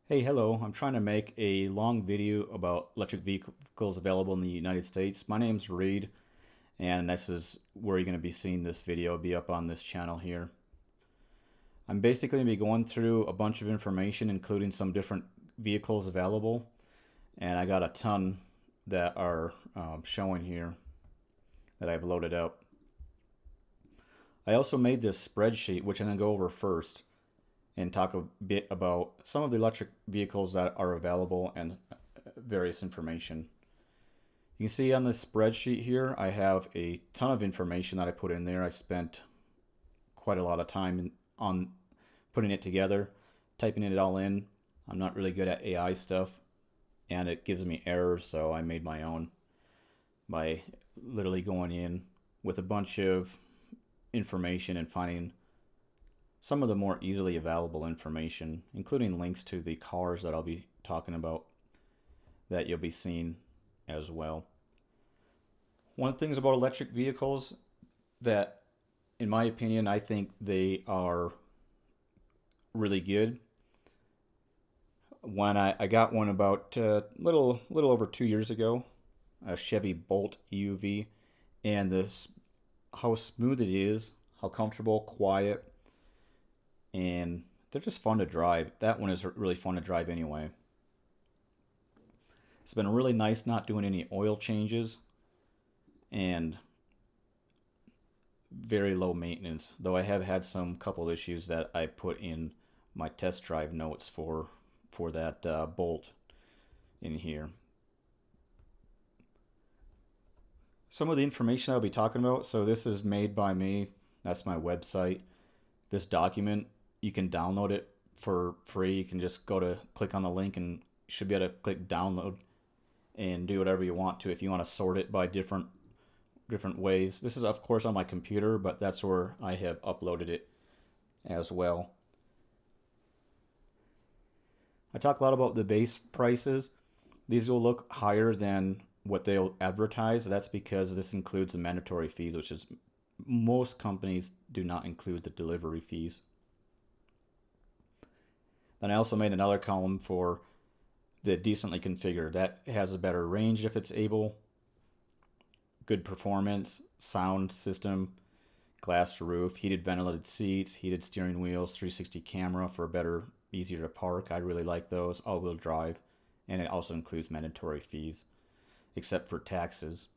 Hey, hello. I'm trying to make a long video about electric vehicles available in the United States. My name's Reed, and this is where you're going to be seeing this video. It'll be up on this channel here. I'm basically going to be going through a bunch of information, including some different vehicles available, and I got a ton that are showing here that I've loaded up. I also made this spreadsheet, which I'm going to go over first and talk a bit about some of the electric vehicles that are available and various information. You can see on this spreadsheet here, I have a ton of information that I put in there. I spent quite a lot of time on putting it together, typing it all in. I'm not really good at AI stuff, and it gives me errors, so I made my own by literally going in with a bunch of information and finding some of the more easily available information, including links to the cars that I'll be talking about that you'll be seeing as well. One of the things about electric vehicles that, in my opinion, I think they are really good. When I got one about little over 2 years ago, a Chevy Bolt EUV, and this how smooth it is, how comfortable, quiet, and they're just fun to drive. That one is really fun to drive anyway. It's been really nice not doing any oil changes and very low maintenance, though I have had some couple issues that I put in my test drive notes for that Bolt in here. Some of the information I'll be talking about, so this is made by me. That's my website. This document, you can download it for free. You can just click on the link and you should be able to click download and do whatever you want to. If you want to sort it by different ways. This is of course on my computer, but that's where I have uploaded it as well. I talk a lot about the base prices. These will look higher than what they'll advertise. That's because this includes the mandatory fees, which is most companies do not include the delivery fees. Then I also made another column for the decently configured. That has a better range if it's able, good performance, sound system, glass roof, heated ventilated seats, heated steering wheels, 360 camera for a better, easier to park. I really like those, all-wheel drive, and it also includes mandatory fees, except for taxes.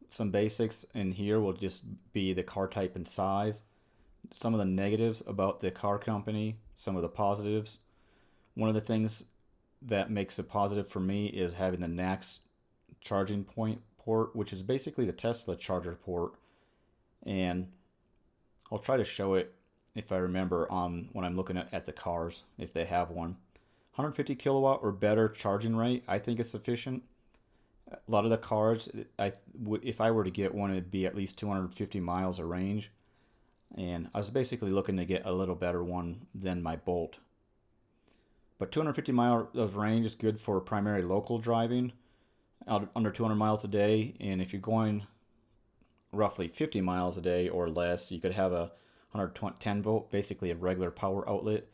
Some basics in here will just be the car type and size, some of the negatives about the car company, some of the positives. One of the things that makes it positive for me is having the NACS charging point port, which is basically the Tesla charger port. And I'll try to show it if I remember on when I'm looking at the cars, if they have one. 150 kilowatt or better charging rate, I think is sufficient. A lot of the cars, if I were to get one, it'd be at least 250 miles of range. And I was basically looking to get a little better one than my Bolt. But 250 miles of range is good for primary local driving, under 200 miles a day. And if you're going roughly 50 miles a day or less, you could have a 110 volt, basically a regular power outlet.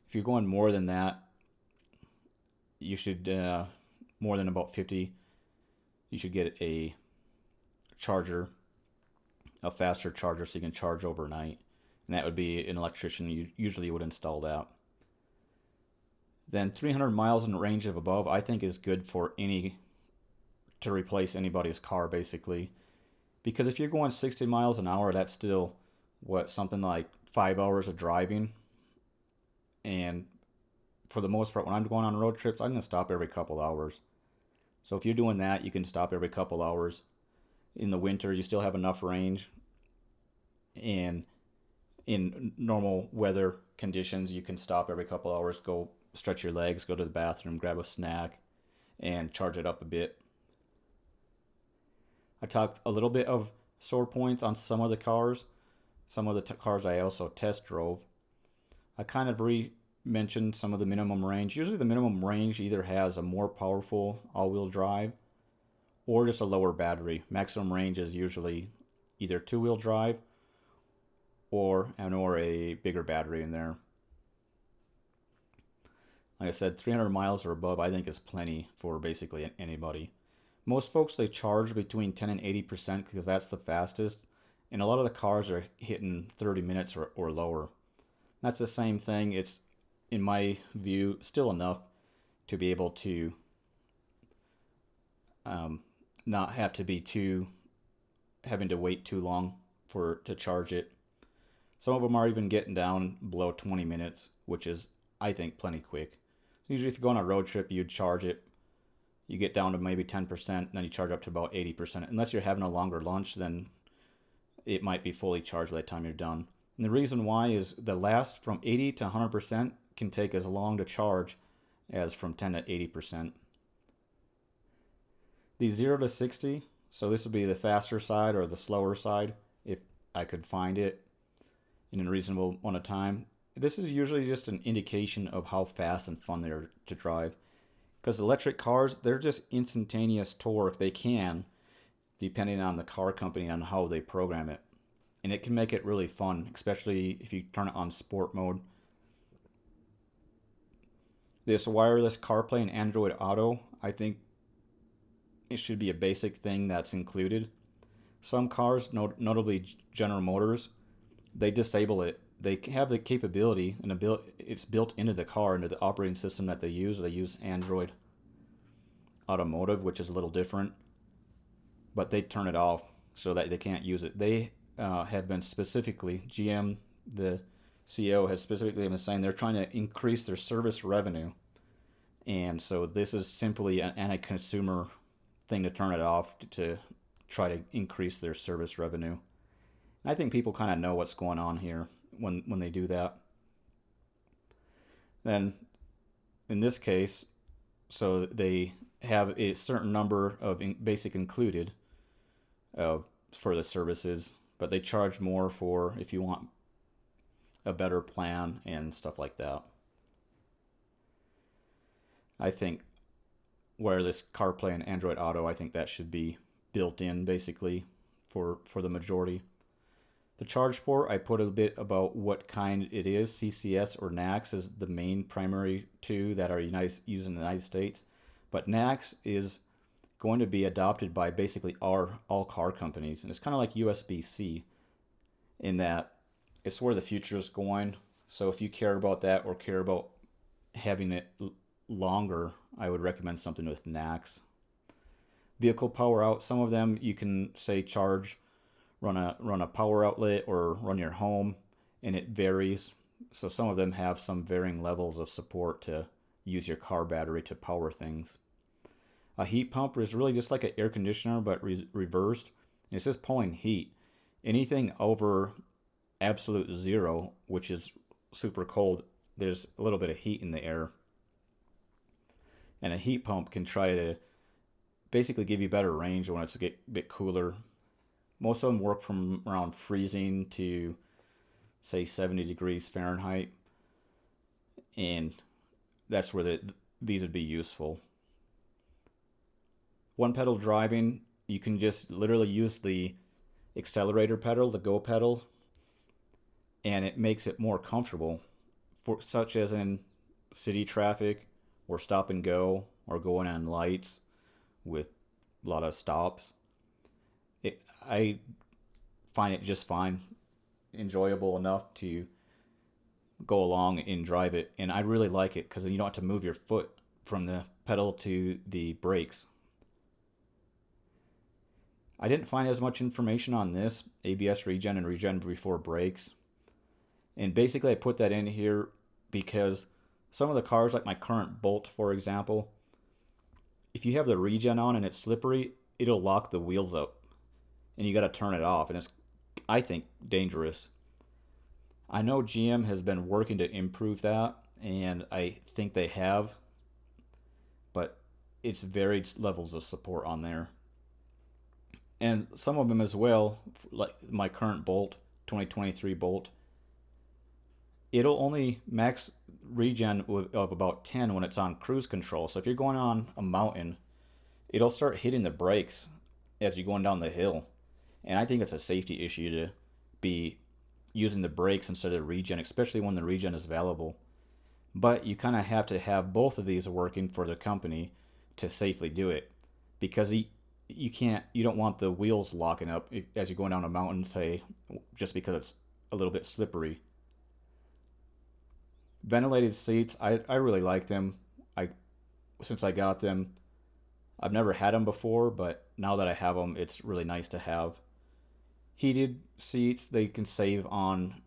If you're going more than that, you should, more than about 50, you should get a charger, a faster charger, so you can charge overnight, and that would be an electrician. You usually would install that. Then 300 miles in range of above, I think is good for to replace anybody's car basically, because if you're going 60 miles an hour, that's still something like 5 hours of driving. And for the most part, when I'm going on road trips, I'm going to stop every couple hours. So if you're doing that, you can stop every couple hours. In the winter, you still have enough range. And in normal weather conditions, you can stop every couple hours, go stretch your legs, go to the bathroom, grab a snack, and charge it up a bit. I talked a little bit of sore points on some of the cars. Some of the cars I also test drove. I kind of mentioned some of the minimum range. Usually the minimum range either has a more powerful all-wheel drive or just a lower battery. Maximum range is usually either two-wheel drive or a bigger battery in there. Like I said, 300 miles or above I think is plenty for basically anybody. Most folks, they charge between 10 and 80% because that's the fastest. And a lot of the cars are hitting 30 minutes or lower. That's the same thing. It's, in my view, still enough to be able to not have to be having to wait too long to charge it. Some of them are even getting down below 20 minutes, which is, I think, plenty quick. Usually if you go on a road trip, you'd charge it. You get down to maybe 10%, and then you charge up to about 80%. Unless you're having a longer lunch, then it might be fully charged by the time you're done. And the reason why is the last from 80 to 100% can take as long to charge as from 10 to 80%. The 0 to 60, so this would be the faster side or the slower side if I could find it in a reasonable amount of time. This is usually just an indication of how fast and fun they are to drive. Because electric cars, they're just instantaneous torque. They can, depending on the car company on how they program it. And it can make it really fun, especially if you turn it on sport mode. This wireless CarPlay and Android Auto, I think it should be a basic thing that's included. Some cars, notably General Motors, they disable it. They have the capability, and it's built into the car, into the operating system that they use. They use Android Automotive, which is a little different. But they turn it off so that they can't use it. They have been specifically, GM, the CEO, has specifically been saying they're trying to increase their service revenue. And so this is simply an anti-consumer thing to turn it off to try to increase their service revenue. And I think people kind of know what's going on here when they do that. Then in this case, so they have a certain number of basic included for the services, but they charge more for if you want a better plan and stuff like that. I think wireless CarPlay and Android Auto, I think that should be built in basically for the majority. The charge port, I put a bit about what kind it is. CCS or NACS is the main primary two that are used in the United States. But NACS is going to be adopted by basically all car companies. And it's kind of like USB-C in that it's where the future is going. So if you care about that or care about having it longer, I would recommend something with NACS. Vehicle power out, some of them you can say charge, run a power outlet or run your home, and it varies. So some of them have some varying levels of support to use your car battery to power things. A heat pump is really just like an air conditioner but reversed. It's just pulling heat. Anything over absolute zero, which is super cold, there's a little bit of heat in the air. And a heat pump can try to basically give you better range when it's a bit cooler. Most of them work from around freezing to, say, 70 degrees Fahrenheit. And that's where these would be useful. One pedal driving, you can just literally use the accelerator pedal, the go pedal, and it makes it more comfortable, such as in city traffic or stop and go or going on lights with a lot of stops. I find it just fine, enjoyable enough to go along and drive it. And I really like it because you don't have to move your foot from the pedal to the brakes. I didn't find as much information on this, ABS regen and regen before brakes. And basically I put that in here because some of the cars, like my current Bolt, for example, if you have the regen on and it's slippery, it'll lock the wheels up. And you got to turn it off, and it's, I think, dangerous. I know GM has been working to improve that, and I think they have, but it's varied levels of support on there. And some of them as well, like my current Bolt, 2023 Bolt, it'll only max regen of about 10 when it's on cruise control. So if you're going on a mountain, it'll start hitting the brakes as you're going down the hill. And I think it's a safety issue to be using the brakes instead of regen, especially when the regen is available. But you kind of have to have both of these working for the company to safely do it, because you don't want the wheels locking up as you're going down a mountain, say, just because it's a little bit slippery. Ventilated seats, I really like them. Since I got them, I've never had them before, but now that I have them, it's really nice to have. Heated seats, they can save on,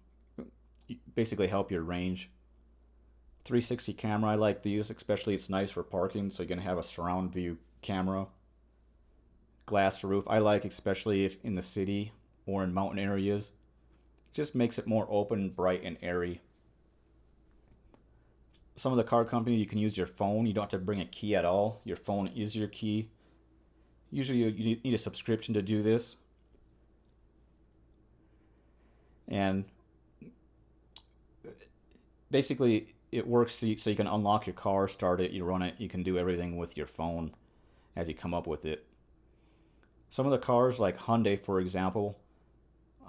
basically help your range. 360 camera, I like these, especially it's nice for parking, so you're going to have a surround view camera. Glass roof, I like, especially if in the city or in mountain areas. Just makes it more open, bright, and airy. Some of the car companies, you can use your phone. You don't have to bring a key at all. Your phone is your key. Usually you need a subscription to do this. And basically it works so you can unlock your car, start it, you run it, you can do everything with your phone as you come up with it. Some of the cars, like Hyundai for example,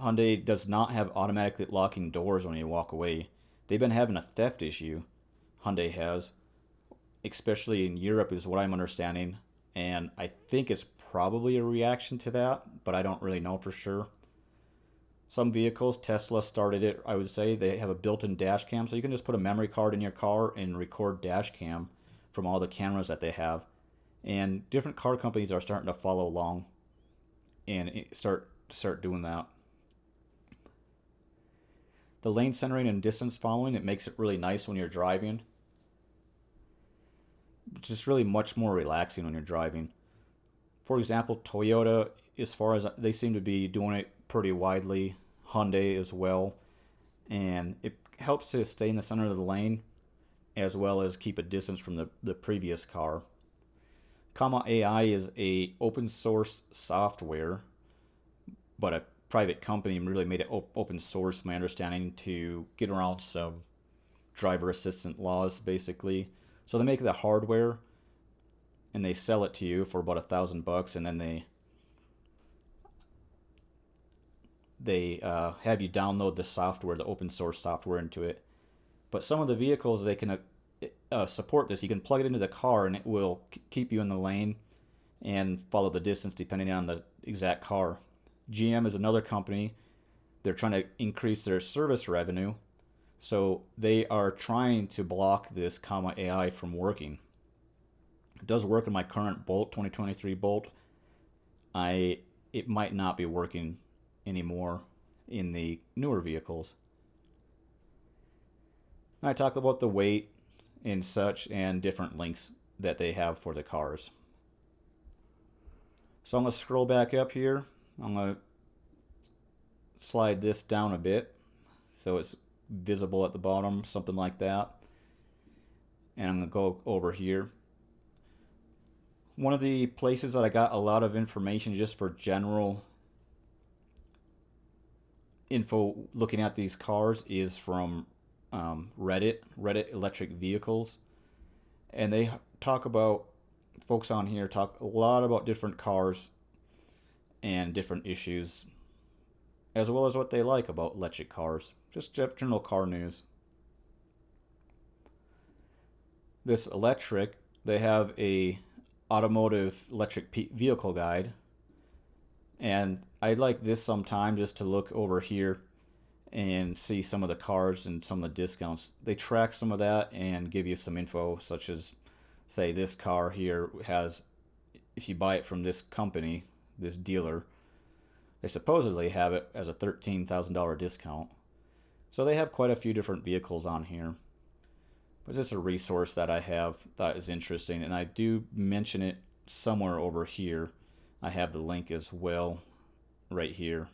Hyundai does not have automatically locking doors when you walk away. They've been having a theft issue, Hyundai has, especially in Europe is what I'm understanding, and I think it's probably a reaction to that, but I don't really know for sure. Some vehicles, Tesla started it, I would say. They have a built-in dash cam, so you can just put a memory card in your car and record dash cam from all the cameras that they have. And different car companies are starting to follow along and start doing that. The lane centering and distance following, it makes it really nice when you're driving. It's just really much more relaxing when you're driving. For example, Toyota, as far as they seem to be doing it pretty widely, Hyundai as well, and it helps to stay in the center of the lane as well as keep a distance from the previous car. Kona AI is a open source software, but a private company really made it open source, my understanding, to get around some driver assistant laws basically. So they make the hardware and they sell it to you for about $1,000, and then they have you download the software, the open source software, into it. But some of the vehicles, they can support this. You can plug it into the car and it will keep you in the lane and follow the distance depending on the exact car. GM is another company. They're trying to increase their service revenue, so they are trying to block this Kona AI from working. It does work in my current Bolt, 2023 Bolt. It might not be working anymore in the newer vehicles. I talk about the weight and such and different links that they have for the cars. So I'm going to scroll back up here. I'm going to slide this down a bit so it's visible at the bottom, something like that. And I'm going to go over here. One of the places that I got a lot of information just for general info looking at these cars is from Reddit Electric Vehicles. And they talk about, folks on here talk a lot about different cars and different issues, as well as what they like about electric cars. Just general car news. This electric, they have a automotive electric vehicle guide, and I like this sometime just to look over here and see some of the cars and some of the discounts. They track some of that and give you some info, such as, say, this car here has, if you buy it from this company, this dealer, they supposedly have it as a $13,000 discount. So they have quite a few different vehicles on here. But it's just a resource that I have thought is interesting, and I do mention it somewhere over here. I have the link as well right here.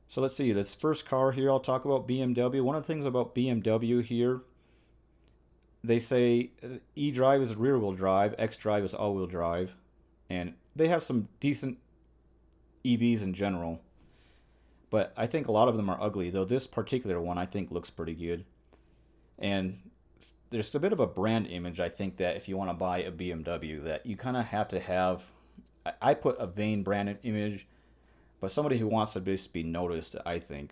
So let's see, this first car here I'll talk about, BMW. One of the things about BMW here, they say eDrive is rear-wheel drive, xDrive is all-wheel drive, and they have some decent EVs in general. But I think a lot of them are ugly, though this particular one I think looks pretty good. And there's a bit of a brand image, I think, that if you want to buy a BMW, that you kind of have to have, I put a vain brand image, but somebody who wants to just be noticed, I think.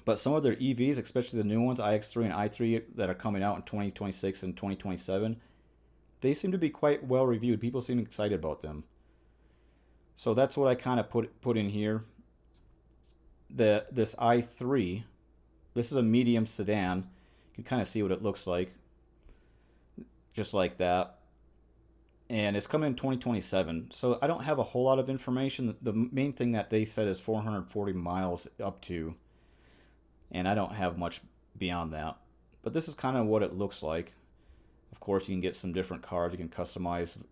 But some of their EVs, especially the new ones, iX3 and i3 that are coming out in 2026 and 2027, they seem to be quite well reviewed. People seem excited about them. So that's what I kind of put in here. This i3, this is a medium sedan. You can kind of see what it looks like. Just like that. And it's coming in 2027. So I don't have a whole lot of information. The main thing that they said is 440 miles up to. And I don't have much beyond that. But this is kind of what it looks like. Of course, you can get some different cars. You can customize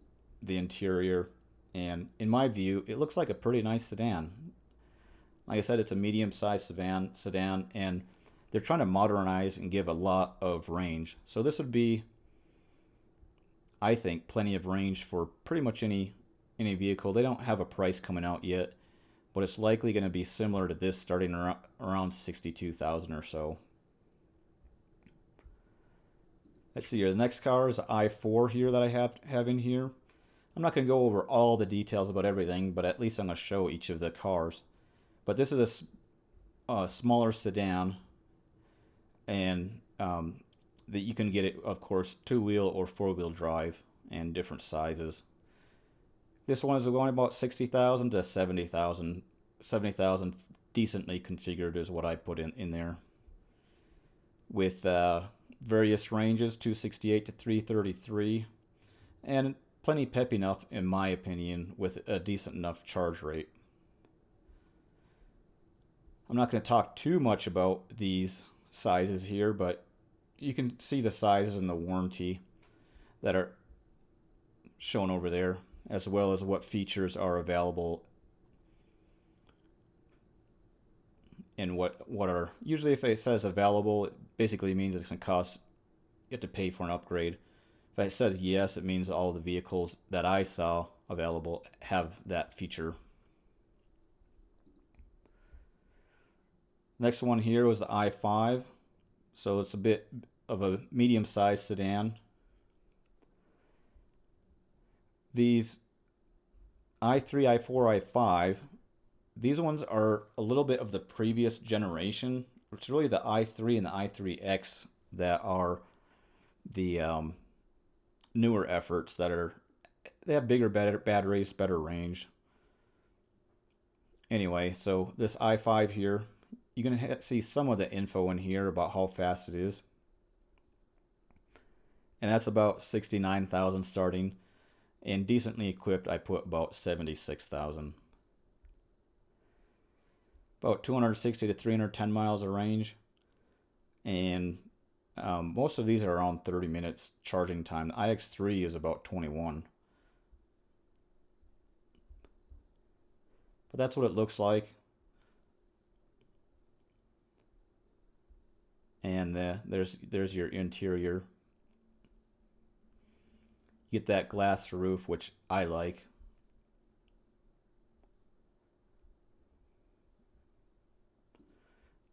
the interior. And in my view, it looks like a pretty nice sedan. Like I said, it's a medium-sized sedan, and they're trying to modernize and give a lot of range. So this would be, I think, plenty of range for pretty much any vehicle. They don't have a price coming out yet, but it's likely going to be similar to this, starting around $62,000 or so. Let's see here. The next car is the i4 here that I have in here. I'm not going to go over all the details about everything, but at least I'm going to show each of the cars. But this is a smaller sedan, and that you can get it, of course, 2-wheel or 4-wheel drive, and different sizes. This one is going about $60,000 to $70,000. $70,000 decently configured is what I put in there. With various ranges, 268 to 333, and plenty peppy enough, in my opinion, with a decent enough charge rate. I'm not going to talk too much about these sizes here, but you can see the sizes and the warranty that are shown over there, as well as what features are available and what are usually, if it says available, it basically means it's going to cost, you have to pay for an upgrade. If it says yes, it means all the vehicles that I saw available have that feature. Next one here was the i5. So it's a bit of a medium-sized sedan. These i3, i4, i5, these ones are a little bit of the previous generation. It's really the i3 and the i3X that are the newer efforts that they have bigger batteries, better range. Anyway, so this i5 here, you can see some of the info in here about how fast it is. And that's about 69,000 starting. And decently equipped, I put about 76,000. About 260 to 310 miles of range. And most of these are around 30 minutes charging time. The iX3 is about 21. But that's what it looks like. And there's your interior. You get that glass roof, which I like.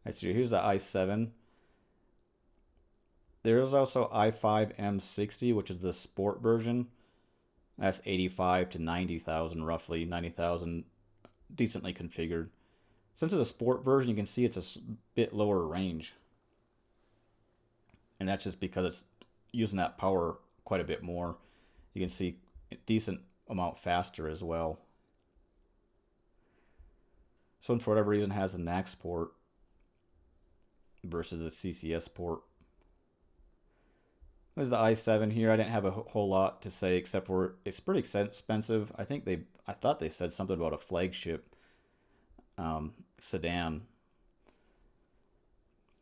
Alright, so here's the i7. There's also i5 M60, which is the sport version. That's 85 to 90,000 roughly, 90,000, decently configured. Since it's a sport version, you can see it's a bit lower range. And that's just because it's using that power quite a bit more. You can see a decent amount faster as well. This one, for whatever reason, has the NACS port versus the CCS port. There's the i7 here. I didn't have a whole lot to say except for it's pretty expensive. I thought they said something about a flagship sedan.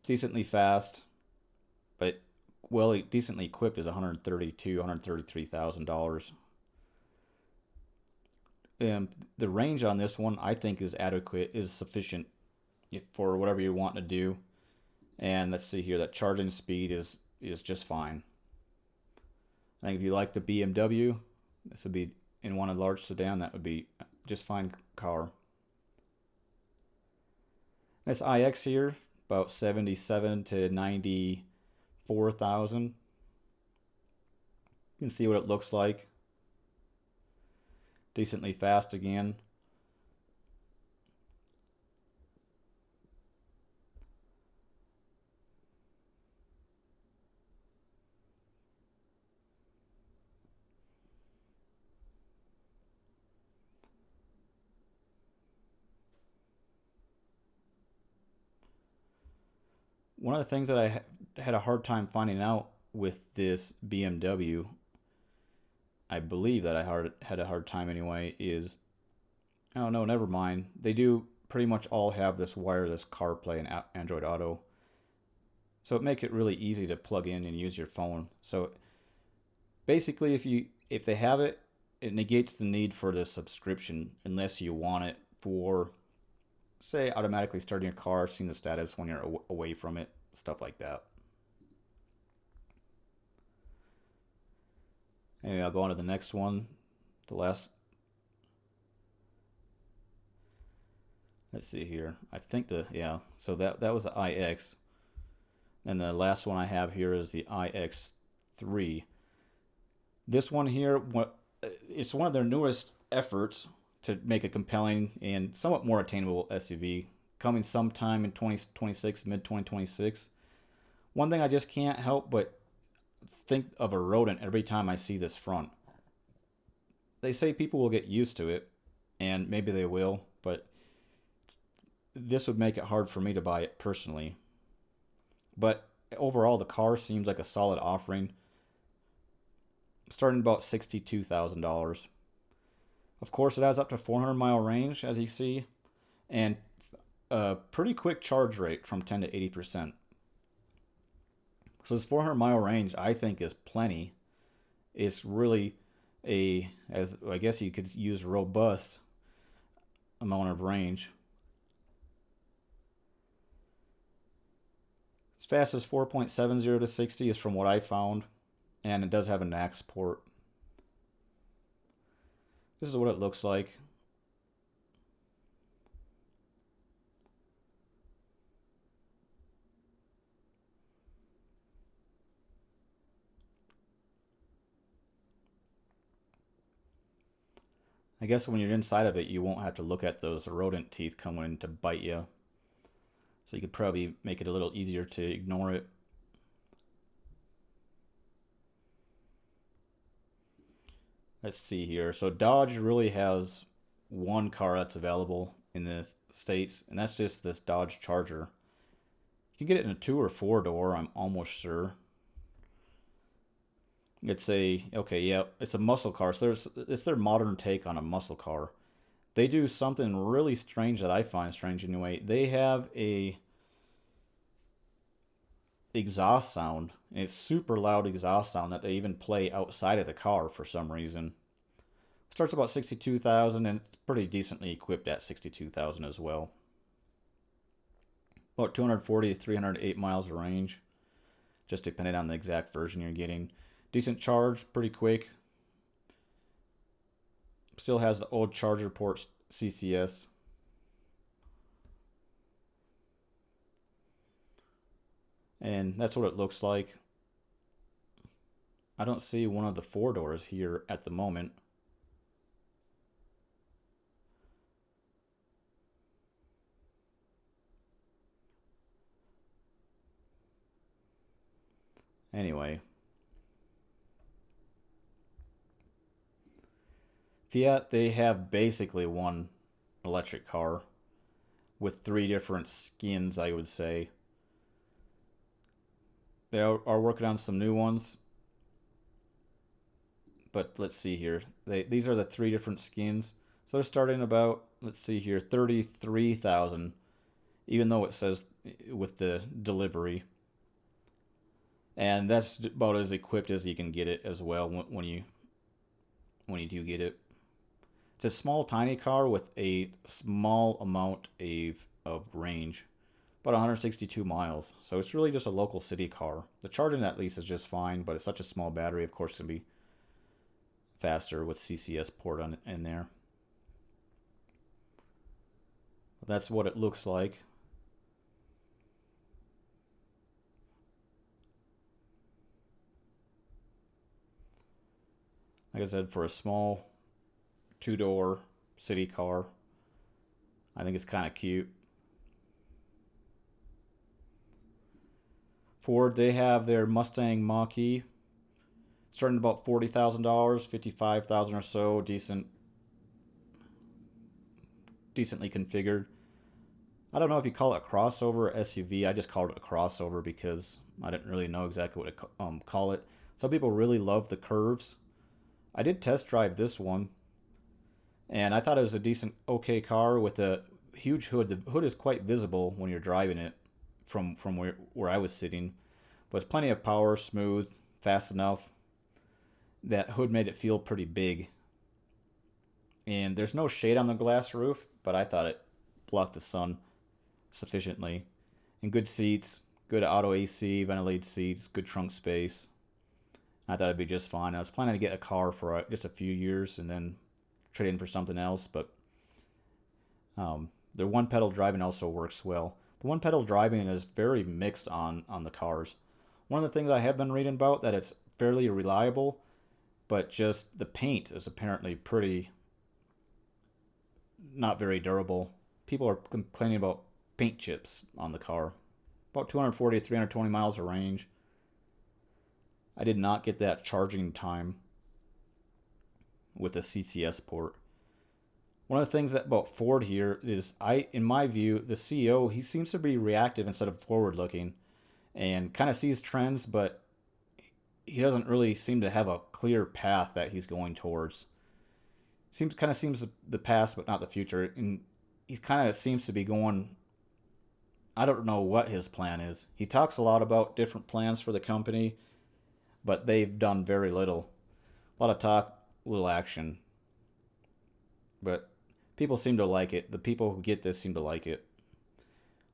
Decently fast, but decently equipped is $133,000. And the range on this one, I think, is adequate, is sufficient for whatever you want to do. And let's see here, that charging speed is just fine. I think if you like the BMW, this would be, in one of the large sedan, that would be just fine car. This iX here, about 77 to 94,000. You can see what it looks like. Decently fast again. One of the things that I had a hard time finding out with this BMW, I believe that I had a hard time anyway, is, oh no, never mind. They do pretty much all have this wireless CarPlay and Android Auto. So it makes it really easy to plug in and use your phone. So basically, if they have it, it negates the need for the subscription unless you want it for, say, automatically starting your car, seeing the status when you're away from it, stuff like that. Anyway, I'll go on to the next one. The last. Let's see here. I think so that was the iX. And the last one I have here is the iX3. This one here, it's one of their newest efforts to make a compelling and somewhat more attainable SUV, coming sometime in 2026, mid-2026. One thing I just can't help but think of a rodent every time I see this front. They say people will get used to it, and maybe they will, but this would make it hard for me to buy it personally. But overall, the car seems like a solid offering, starting about $62,000. Of course, it has up to 400-mile range, as you see, and a pretty quick charge rate from 10 to 80%. So this 400-mile range, I think, is plenty. It's really as I guess you could use robust amount of range. Fastest 4.70 to 60 is from what I found, and it does have an AX port. This is what it looks like. I guess when you're inside of it, you won't have to look at those rodent teeth coming in to bite you. So you could probably make it a little easier to ignore it. Let's see here. So Dodge really has one car that's available in the States, and that's just this Dodge Charger. You can get it in a 2 or 4 door, I'm almost sure. It's it's a muscle car. So it's their modern take on a muscle car. They do something really strange that I find strange anyway. They have a exhaust sound. And it's super loud exhaust sound that they even play outside of the car for some reason. Starts about 62,000 and it's pretty decently equipped at 62,000 as well. About 240 to 308 miles of range, just depending on the exact version you're getting. Decent charge, pretty quick. Still has the old charger port CCS. And that's what it looks like. I don't see one of the 4 doors here at the moment. Anyway. Fiat, they have basically one electric car with 3 different skins, I would say. They are working on some new ones. But let's see here. These are the 3 different skins. So they're starting about, let's see here, 33,000, even though it says with the delivery. And that's about as equipped as you can get it as well when you do get it. It's a small, tiny car with a small amount of range, about 162 miles. So it's really just a local city car. The charging at least is just fine, but it's such a small battery, of course, it can be faster with CCS port in there. That's what it looks like. Like I said, for a small 2-door city car, I think it's kind of cute. Ford, they have their Mustang Mach-E, starting at about $40,000, $55,000 or so, decently configured. I don't know if you call it a crossover or SUV. I just called it a crossover because I didn't really know exactly what to call it. Some people really love the curves. I did test drive this one, and I thought it was a decent, okay car with a huge hood. The hood is quite visible when you're driving it from where I was sitting, but it's plenty of power, smooth, fast enough. That hood made it feel pretty big. And there's no shade on the glass roof, but I thought it blocked the sun sufficiently. And good seats, good auto AC, ventilated seats, good trunk space. I thought it'd be just fine. I was planning to get a car for just a few years and then trade in for something else, but the one pedal driving also works well. The one pedal driving is very mixed on the cars. One of the things I have been reading about that it's fairly reliable, but just the paint is apparently pretty not very durable. People are complaining about paint chips on the car. About 240 to 320 miles of range. I did not get that charging time with the CCS port. One of the things that about Ford here is, in my view, the CEO, he seems to be reactive instead of forward looking and kind of sees trends, but he doesn't really seem to have a clear path that he's going towards. Seems the past but not the future, and he kind of seems to be going, I don't know what his plan is. He talks a lot about different plans for the company, but they've done very little. A lot of talk, little action. But people seem to like it. The people who get this seem to like it.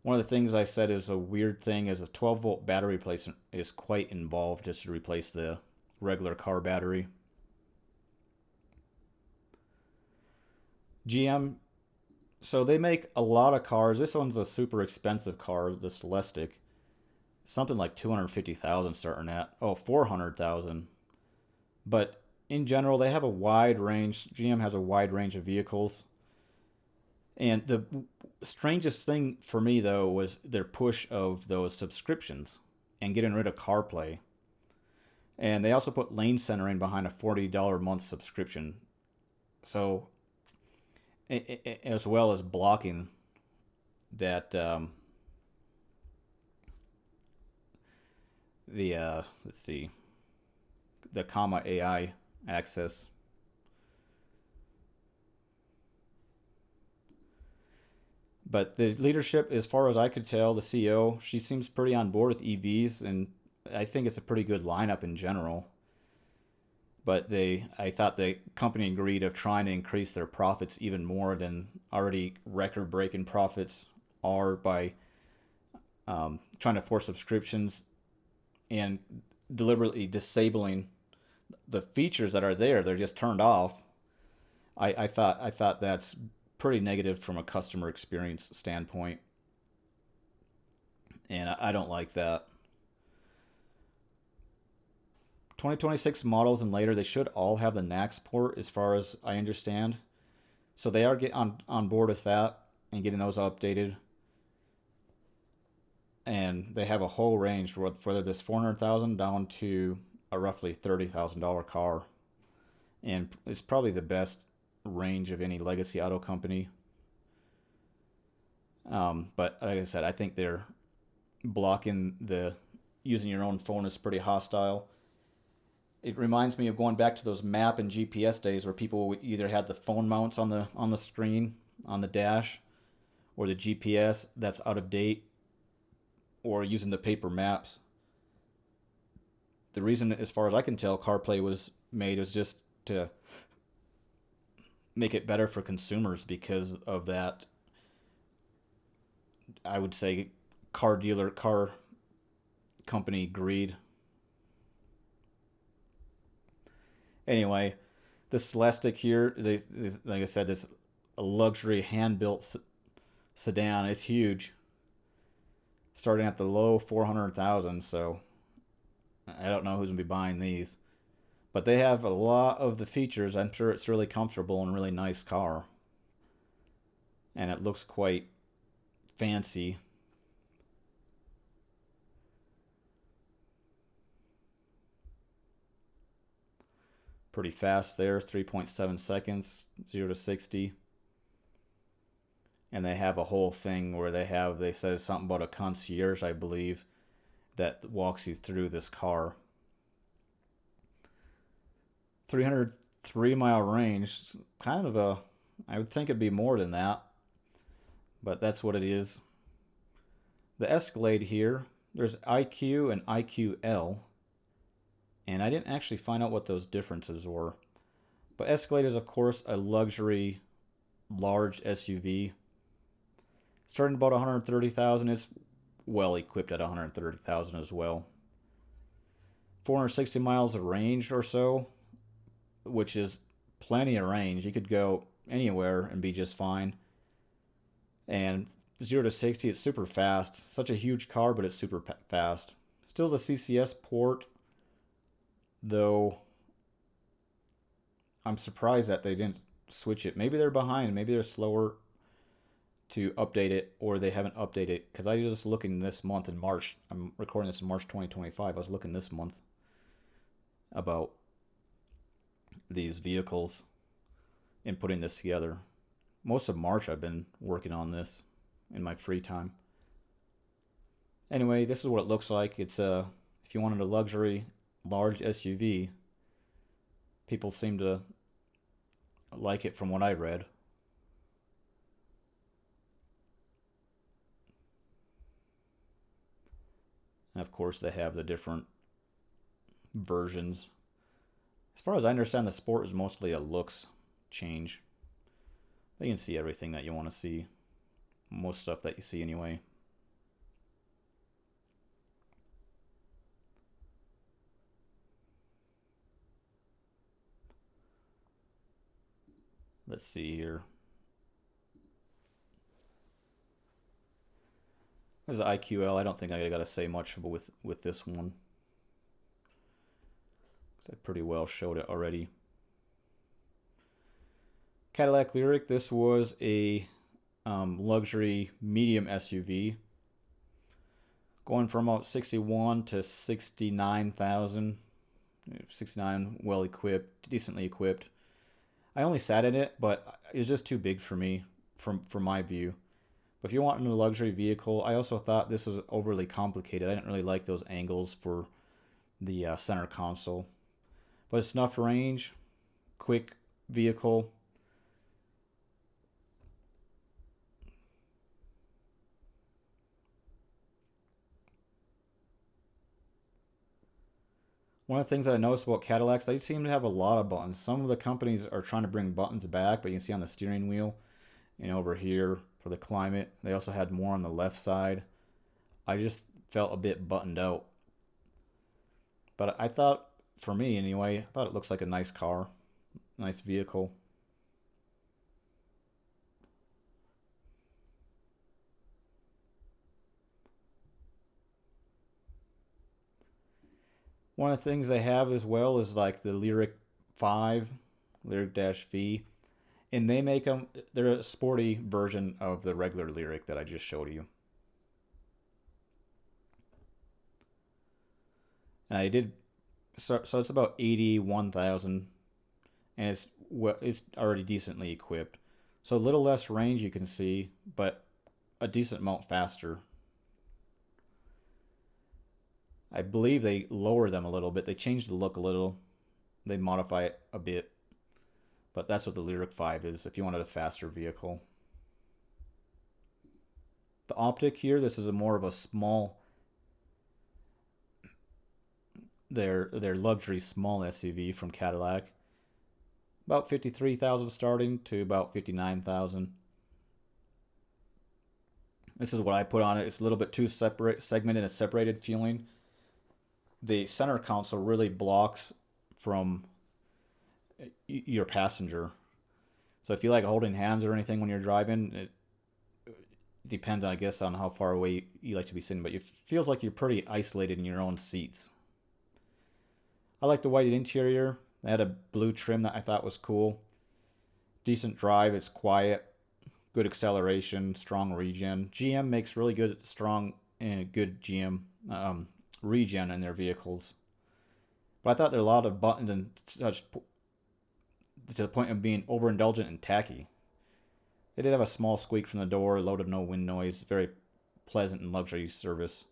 One of the things I said is a weird thing is a 12-volt battery replacement is quite involved just to replace the regular car battery. GM, so they make a lot of cars. This one's a super expensive car, the Celestiq. Something like 250,000 starting at. Oh, 400,000. But in general, they have a wide range. GM has a wide range of vehicles. And the strangest thing for me, though, was their push of those subscriptions and getting rid of CarPlay. And they also put lane centering behind a $40 a month subscription. So, as well as blocking that, let's see, the comma AI access. But the leadership, as far as I could tell, the CEO, she seems pretty on board with EVs, and I think it's a pretty good lineup in general. But I thought the company agreed of trying to increase their profits even more than already record-breaking profits are by trying to force subscriptions and deliberately disabling the features that are there. They're just turned off. I thought that's pretty negative from a customer experience standpoint, and I don't like that. 2026 models and later, they should all have the NACS port, as far as I understand. So they are getting on board with that and getting those updated. And they have a whole range, whether this 400,000 down to a roughly $30,000 car, and it's probably the best range of any legacy auto company. But like I said, I think they're blocking the using your own phone is pretty hostile. It reminds me of going back to those map and GPS days where people either had the phone mounts on the screen on the dash, or the GPS that's out of date, or using the paper maps. The reason, as far as I can tell, CarPlay was made was just to make it better for consumers because of that, I would say, car company greed. Anyway, the Celestiq here, like I said, it's a luxury hand-built sedan. It's huge, starting at the low 400,000. So I don't know who's gonna be buying these, but they have a lot of the features. I'm sure it's really comfortable and really nice car, and it looks quite fancy. Pretty fast there, 3.7 seconds, 0 to 60. and they have a whole thing where they said something about a concierge, I believe, that walks you through this car. 303-mile range, kind of a, I would think it'd be more than that, but that's what it is. The Escalade here, there's IQ and IQL, and I didn't actually find out what those differences were. But Escalade is, of course, a luxury large SUV. Starting about $130,000, it's well equipped at $130,000 as well. 460 miles of range or so, which is plenty of range. You could go anywhere and be just fine. And 0 to 60, it's super fast. Such a huge car, but it's super fast. Still the CCS port, though I'm surprised that they didn't switch it. Maybe they're behind. Maybe they're slower to update it, or they haven't updated it. Because I was just looking this month in March. I'm recording this in March 2025. I was looking this month about these vehicles and putting this together. Most of March I've been working on this in my free time. Anyway, this is what it looks like. It's if you wanted a luxury large SUV, people seem to like it from what I read. And of course, they have the different versions. As far as I understand, the Sport is mostly a looks change. But you can see everything that you want to see. Most stuff that you see anyway. Let's see here. There's the IQL. I don't think I got to say much with this one. I pretty well showed it already. Cadillac Lyriq. This was a luxury medium SUV. Going from about 61 to 69,000. 69, well equipped, decently equipped. I only sat in it, but it was just too big for me, from my view. But if you want a luxury vehicle, I also thought this was overly complicated. I didn't really like those angles for the center console. But it's enough range, quick vehicle. One of the things that I noticed about Cadillacs, they seem to have a lot of buttons. Some of the companies are trying to bring buttons back, but you can see on the steering wheel and over here for the climate, they also had more on the left side. I just felt a bit buttoned out. But I thought, for me anyway, I thought it looks like a nice car, nice vehicle. One of the things they have as well is like the Lyriq 5, Lyriq-V, and they make them, they're a sporty version of the regular Lyriq that I just showed you. And I did, so it's about 81,000, and it's already decently equipped. So a little less range you can see, but a decent amount faster. I believe they lower them a little bit. They changed the look a little. They modify it a bit. But that's what the Lyriq 5 is, if you wanted a faster vehicle. The Optic here, this is more of a small, their luxury small SUV from Cadillac. About 53,000 starting to about 59,000. This is what I put on it. It's a little bit too segmented and separated feeling. The center console really blocks from your passenger. So if you like holding hands or anything when you're driving, it depends, I guess, on how far away you like to be sitting, but it feels like you're pretty isolated in your own seats. I like the white interior. They had a blue trim that I thought was cool. Decent drive. It's quiet. Good acceleration. Strong regen. GM makes really good, strong, and good GM regen in their vehicles. But I thought there were a lot of buttons and such to the point of being overindulgent and tacky. They did have a small squeak from the door, low to no wind noise, very pleasant and luxury service.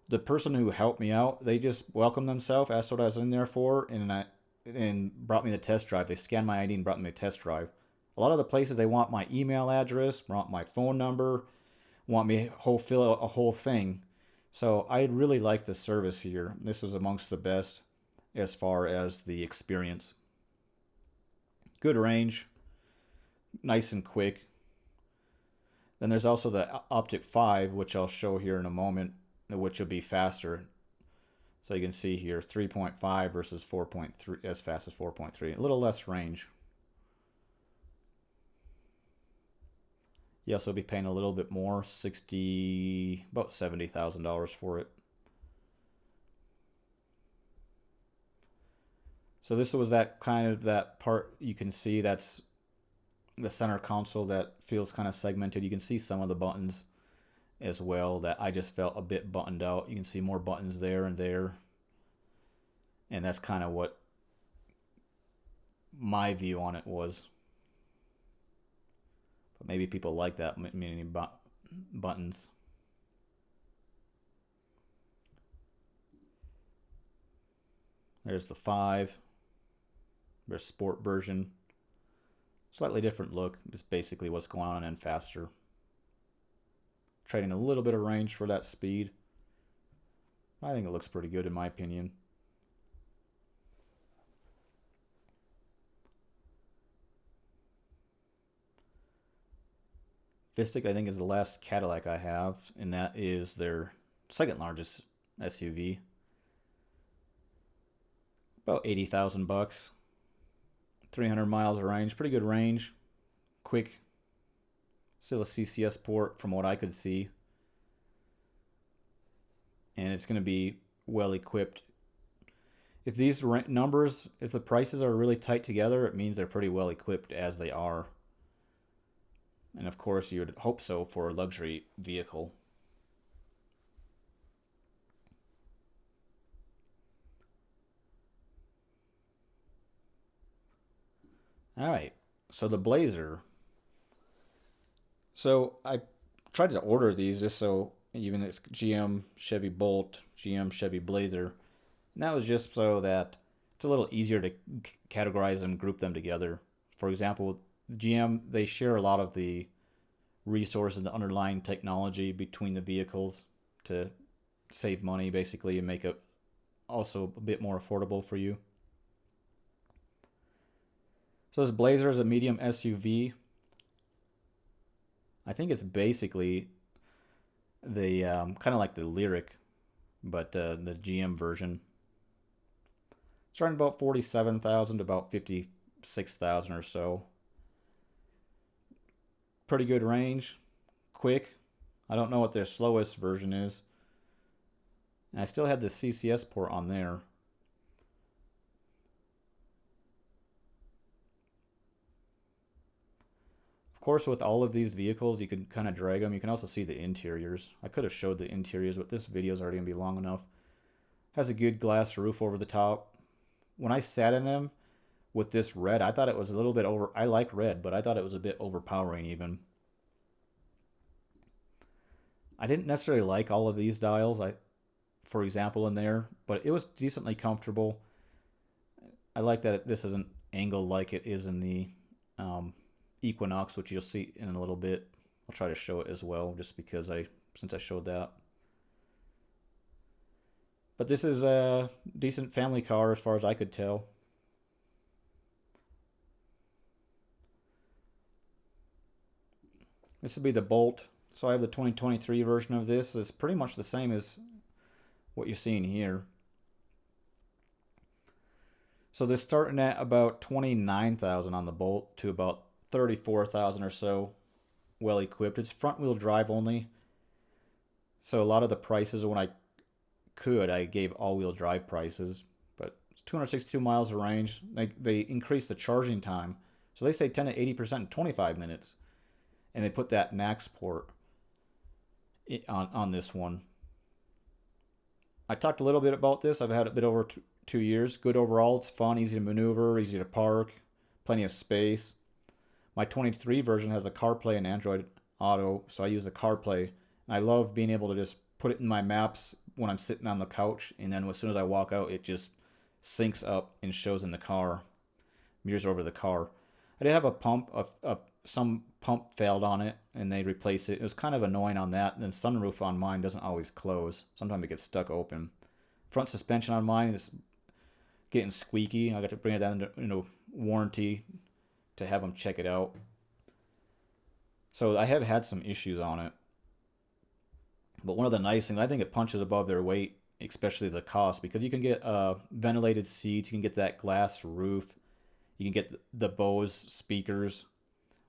The person who helped me out, they just welcomed themselves, asked what I was in there for, and brought me the test drive. They scanned my ID and brought me a test drive. A lot of the places, they want my email address, want my phone number, want me to fill out a whole thing. So I really like the service here. This is amongst the best as far as the experience. Good range, nice and quick. Then there's also the Optic 5, which I'll show here in a moment, which will be faster. So you can see here 3.5 versus 4.3, as fast as 4.3. A little less range. You also be paying a little bit more, about $70,000 for it. So this was that part you can see, that's the center console that feels kind of segmented. You can see some of the buttons as well that I just felt a bit buttoned out. You can see more buttons there and there. And that's kind of what my view on it was. But maybe people like that many buttons. There's the 5. There's sport version. Slightly different look. Just basically what's going on and faster. Trading a little bit of range for that speed. I think it looks pretty good in my opinion. Vistiq, I think, is the last Cadillac I have, and that is their second largest SUV. About $80,000. 300 miles of range, pretty good range. Quick. Still a CCS port from what I could see. And it's going to be well equipped. If these numbers, if the prices are really tight together, it means they're pretty well equipped as they are. And of course, you would hope so for a luxury vehicle. All right, so the Blazer. So I tried to order these just so even it's GM Chevy Bolt, GM Chevy Blazer. And that was just so that it's a little easier to categorize them, group them together. For example, GM, they share a lot of the resources and the underlying technology between the vehicles to save money basically and make it also a bit more affordable for you. So this Blazer is a medium SUV. I think it's basically the kind of like the Lyriq, but the GM version. Starting about 47,000 to about 56,000 or so. Pretty good range, quick. I don't know what their slowest version is. And I still had the CCS port on there. Of course, with all of these vehicles, you can kind of drag them. You can also see the interiors. I could have showed the interiors, but this video is already going to be long enough. Has a good glass roof over the top. When I sat in them with this red, I thought it was a little bit I like red, but I thought it was a bit overpowering even. I didn't necessarily like all of these dials, for example, in there, but it was decently comfortable. I like that this isn't angled like it is in the Equinox, which you'll see in a little bit. I'll try to show it as well, just because since I showed that. But this is a decent family car as far as I could tell. This would be the Bolt. So I have the 2023 version of this. It's pretty much the same as what you're seeing here. So this starting at about 29,000 on the Bolt to about 34,000 or so, well equipped. It's front wheel drive only. So a lot of the prices, when I gave all wheel drive prices, but it's 262 miles of range. They increased the charging time. So they say 10 to 80% in 25 minutes. And they put that NAX port on this one. I talked a little bit about this. I've had it a bit over 2 years. Good overall. It's fun, easy to maneuver, easy to park, plenty of space. My 23 version has a CarPlay and Android Auto, so I use the CarPlay. And I love being able to just put it in my maps when I'm sitting on the couch, and then as soon as I walk out, it just syncs up and shows in the car, mirrors over the car. I did have a pump, some pump failed on it, and they replaced it. It was kind of annoying on that. And then sunroof on mine doesn't always close. Sometimes it gets stuck open. Front suspension on mine is getting squeaky. I got to bring it down into warranty to have them check it out. So I have had some issues on it. But one of the nice things, I think it punches above their weight, especially the cost, because you can get ventilated seats, you can get that glass roof, you can get the Bose speakers,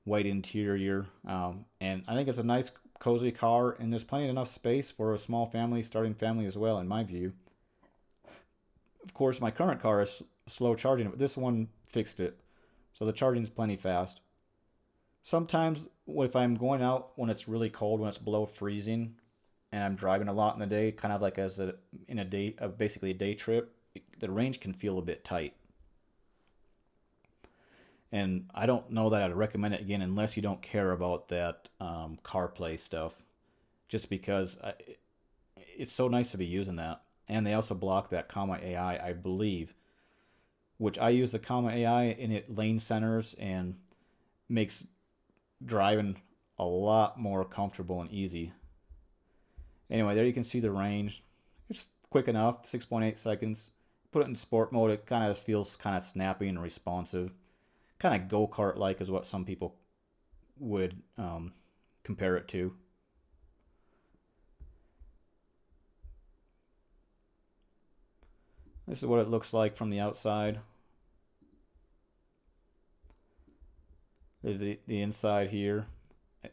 white interior, and I think it's a nice, cozy car, and there's plenty enough space for a small family, starting family as well, in my view. Of course, my current car is slow charging, but this one fixed it, so the charging is plenty fast. Sometimes, if I'm going out when it's really cold, when it's below freezing, and I'm driving a lot in the day, kind of like in a day, basically a day trip, the range can feel a bit tight. And I don't know that I'd recommend it again unless you don't care about that CarPlay stuff, just because it's so nice to be using that. And they also block that Comma AI, I believe, which I use the Comma AI, and it lane centers and makes driving a lot more comfortable and easy. Anyway, there you can see the range. It's quick enough, 6.8 seconds. Put it in sport mode, it kind of feels kind of snappy and responsive. Kind of go-kart like is what some people would compare it to. This is what it looks like from the outside. There's the inside here.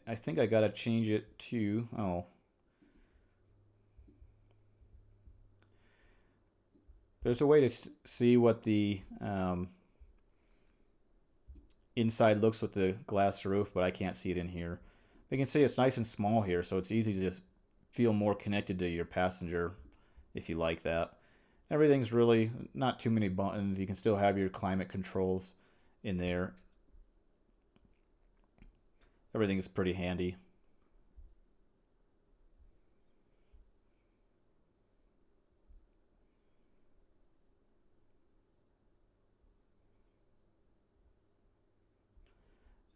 I think I gotta change it to, there's a way to see what the inside looks with the glass roof, but I can't see it in here. You can see it's nice and small here, so it's easy to just feel more connected to your passenger if you like that. Everything's really not too many buttons. You can still have your climate controls in there. Everything is pretty handy.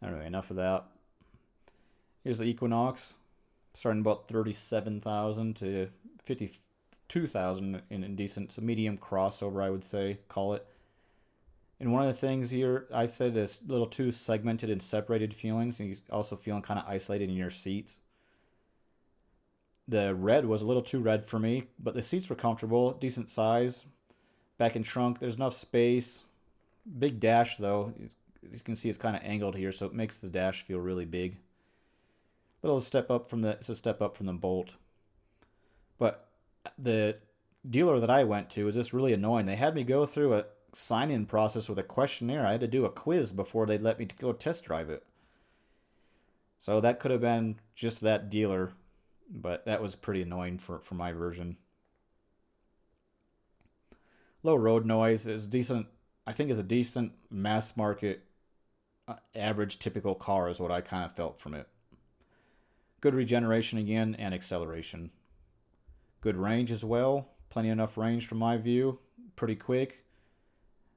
Anyway, enough of that. Here's the Equinox, starting about 37,000 to 52,000 in decent. It's a medium crossover, I would say, call it. And one of the things here, I said, is a little too segmented and separated feelings, and you're also feeling kind of isolated in your seats. The red was a little too red for me, but the seats were comfortable, decent size. Back in trunk, there's enough space. Big dash, though. You can see it's kind of angled here, so it makes the dash feel really big. It's a step up from the Bolt. But the dealer that I went to was just really annoying. They had me go through a sign-in process with a questionnaire. I had to do a quiz before they'd let me go test drive it. So that could have been just that dealer, but that was pretty annoying for my version. Low road noise is decent. I think is a decent mass market average typical car is what I kind of felt from it. Good regeneration again and acceleration. Good range as well. Plenty enough range from my view. Pretty quick.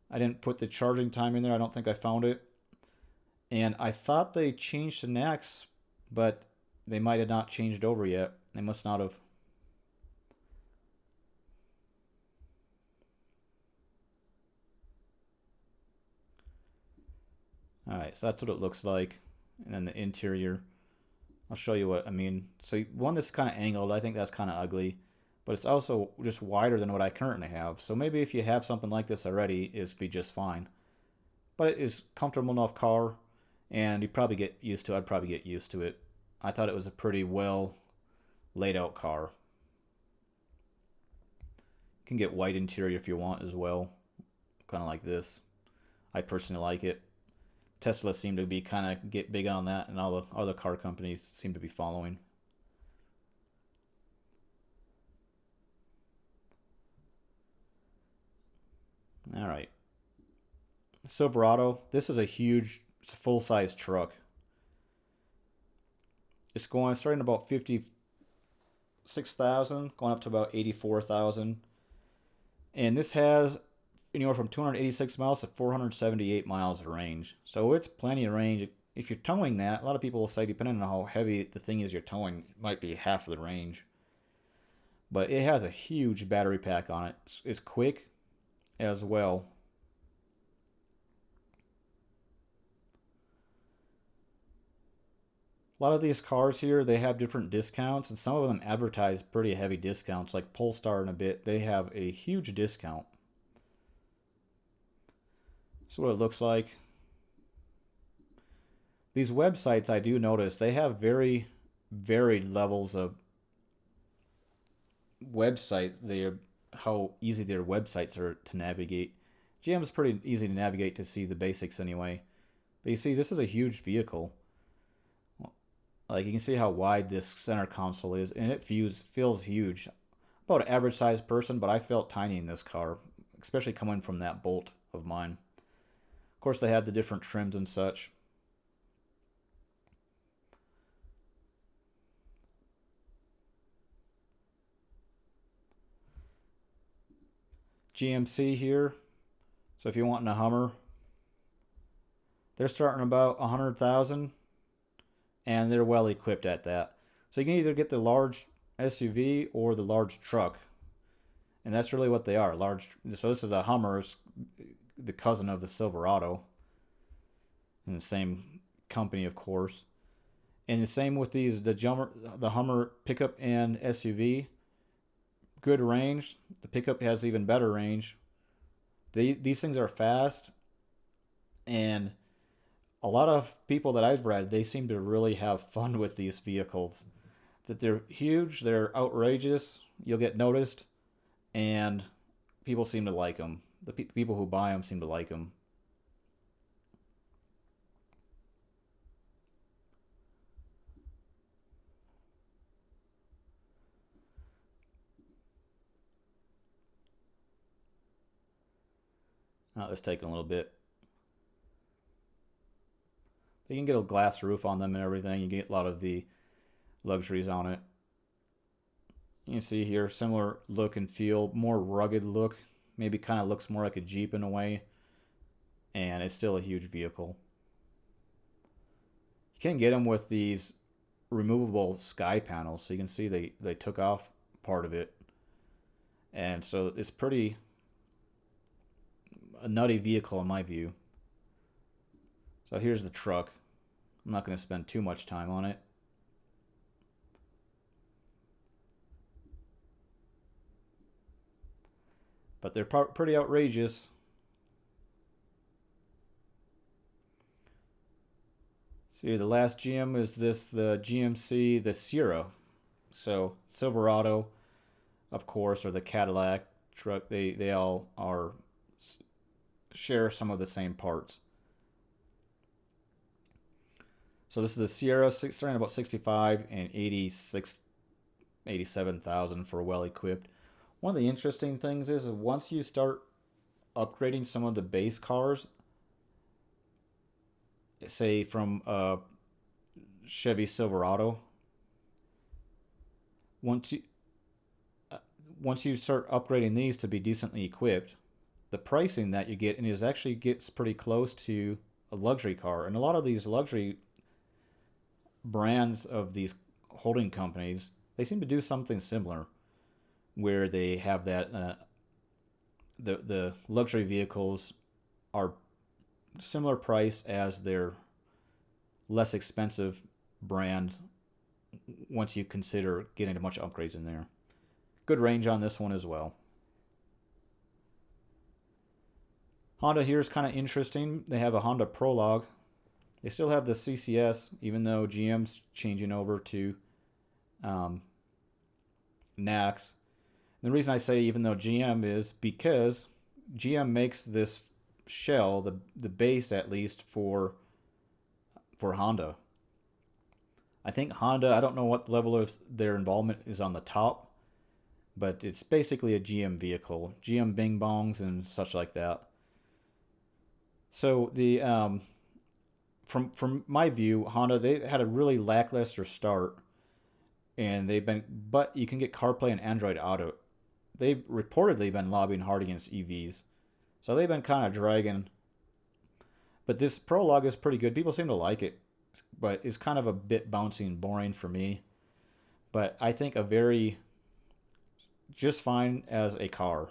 I didn't put the charging time in there. I don't think I found it. And I thought they changed the NACS, but they might have not changed over yet. They must not have. Alright, so that's what it looks like. And then the interior. I'll show you what I mean. So one that's kind of angled, I think that's kind of ugly. But it's also just wider than what I currently have. So maybe if you have something like this already, it'd be just fine. But it is a comfortable enough car. And you probably get used to it. I'd probably get used to it. I thought it was a pretty well laid out car. You can get white interior if you want as well. Kind of like this. I personally like it. Tesla seemed to be kind of get big on that, and all the other car companies seem to be following. All right. Silverado. This is a huge It's a full-size truck. It's starting about 56,000, going up to about 84,000. And this has anywhere from 286 miles to 478 miles of range. So it's plenty of range. If you're towing that, a lot of people will say, depending on how heavy the thing is you're towing, it might be half of the range. But it has a huge battery pack on it. It's quick as well. A lot of these cars here, they have different discounts, and some of them advertise pretty heavy discounts, like Polestar and a bit. They have a huge discount. That's what it looks like. These websites, I do notice, they have very varied levels of website. How easy their websites are to navigate. GM's pretty easy to navigate to see the basics anyway. But you see, this is a huge vehicle. Like, you can see how wide this center console is, and it feels huge. About an average sized person, but I felt tiny in this car, especially coming from that Bolt of mine. Of course, they have the different trims and such. GMC here. So if you're wanting a Hummer, they're starting about 100,000. And they're well equipped at that. So you can either get the large SUV or the large truck. And that's really what they are. Large. So this is a Hummer, the cousin of the Silverado. In the same company, of course. And the same with these, the Hummer Pickup and SUV. Good range. The Pickup has even better range. These things are fast. And a lot of people that I've read, they seem to really have fun with these vehicles. That they're huge, they're outrageous, you'll get noticed, and people seem to like them. The people who buy them seem to like them. It's taking a little bit. You can get a glass roof on them and everything. You get a lot of the luxuries on it. You can see here, similar look and feel, more rugged look. Maybe kind of looks more like a Jeep in a way. And it's still a huge vehicle. You can get them with these removable sky panels. So you can see they took off part of it. And so it's pretty a nutty vehicle in my view. So here's the truck. I'm not going to spend too much time on it. But they're pretty outrageous. See, the last GM is the GMC, the Sierra. So Silverado, of course, or the Cadillac truck. They all share some of the same parts. So this is the Sierra, starting about 65 and 87,000 for well equipped. One of the interesting things is once you start upgrading some of the base cars, say from Chevy Silverado, once you start upgrading these to be decently equipped, the pricing that you get actually gets pretty close to a luxury car. And a lot of these luxury brands of these holding companies, they seem to do something similar, where they have that the luxury vehicles are similar price as their less expensive brand once you consider getting a bunch of upgrades in there. Good range on this one as well. Honda here is kind of interesting. They have a Honda Prologue. They still have the CCS, even though GM's changing over to NACS. And the reason I say even though GM is because GM makes this shell, the base at least, for Honda. I think Honda, I don't know what level of their involvement is on the top, but it's basically a GM vehicle. GM bing bongs and such like that. So the from my view, Honda, they had a really lackluster start, and but you can get CarPlay and Android Auto. They've reportedly been lobbying hard against EVs, so they've been kind of dragging. But this Prologue is pretty good. People seem to like it, but it's kind of a bit bouncy and boring for me. But I think just fine as a car.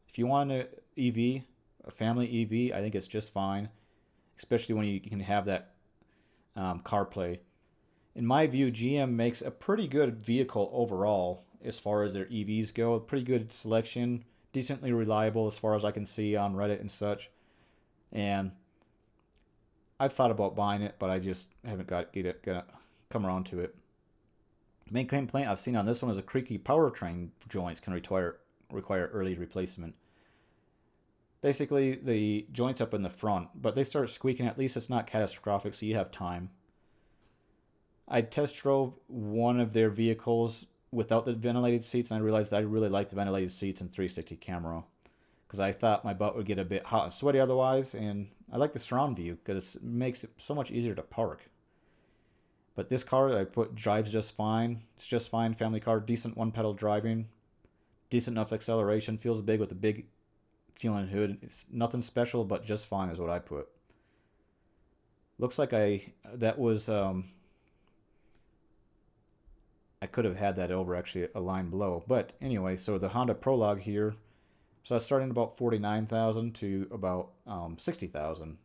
If you want an EV, a family EV, I think it's just fine, especially when you can have that CarPlay. In my view, GM makes a pretty good vehicle overall as far as their EVs go. Pretty good selection, decently reliable as far as I can see on Reddit and such. And I've thought about buying it, but I just haven't got come around to it. Main complaint I've seen on this one is the creaky powertrain joints can require early replacement. Basically, the joints up in the front, but they start squeaking. At least it's not catastrophic, so you have time. I test drove one of their vehicles without the ventilated seats, and I realized I really like the ventilated seats and 360 camera, because I thought my butt would get a bit hot and sweaty otherwise, and I like the surround view because it makes it so much easier to park. But this car drives just fine. It's just fine, family car, decent one-pedal driving, decent enough acceleration, feels big with a big feeling hood. It's nothing special, but just fine is what I put. Looks like I could have had that over actually a line below. But anyway, so the Honda Prologue here, so that's starting about 49,000 to about 60,000.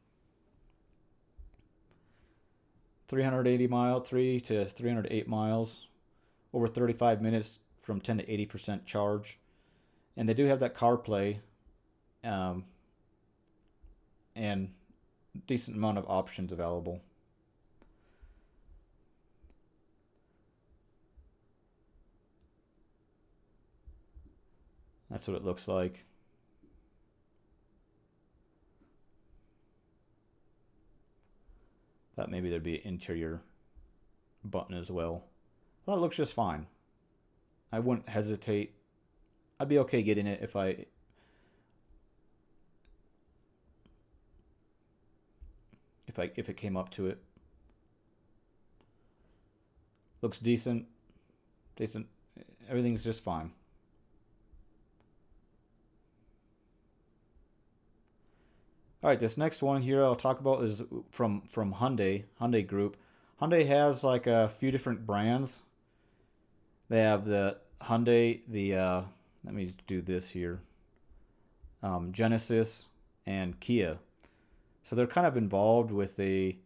3 to 308 miles, over 35 minutes from 10 to 80% charge. And they do have that CarPlay, and decent amount of options available. That's what it looks like. Thought maybe there'd be an interior button as well. Thought it looks just fine. I wouldn't hesitate. I'd be okay getting it if it came up to it. Looks decent. Everything's just fine. All right, this next one here I'll talk about is from Hyundai Group. Hyundai has like a few different brands. They have the Hyundai, let me do this here, Genesis and Kia. So they're kind of involved with they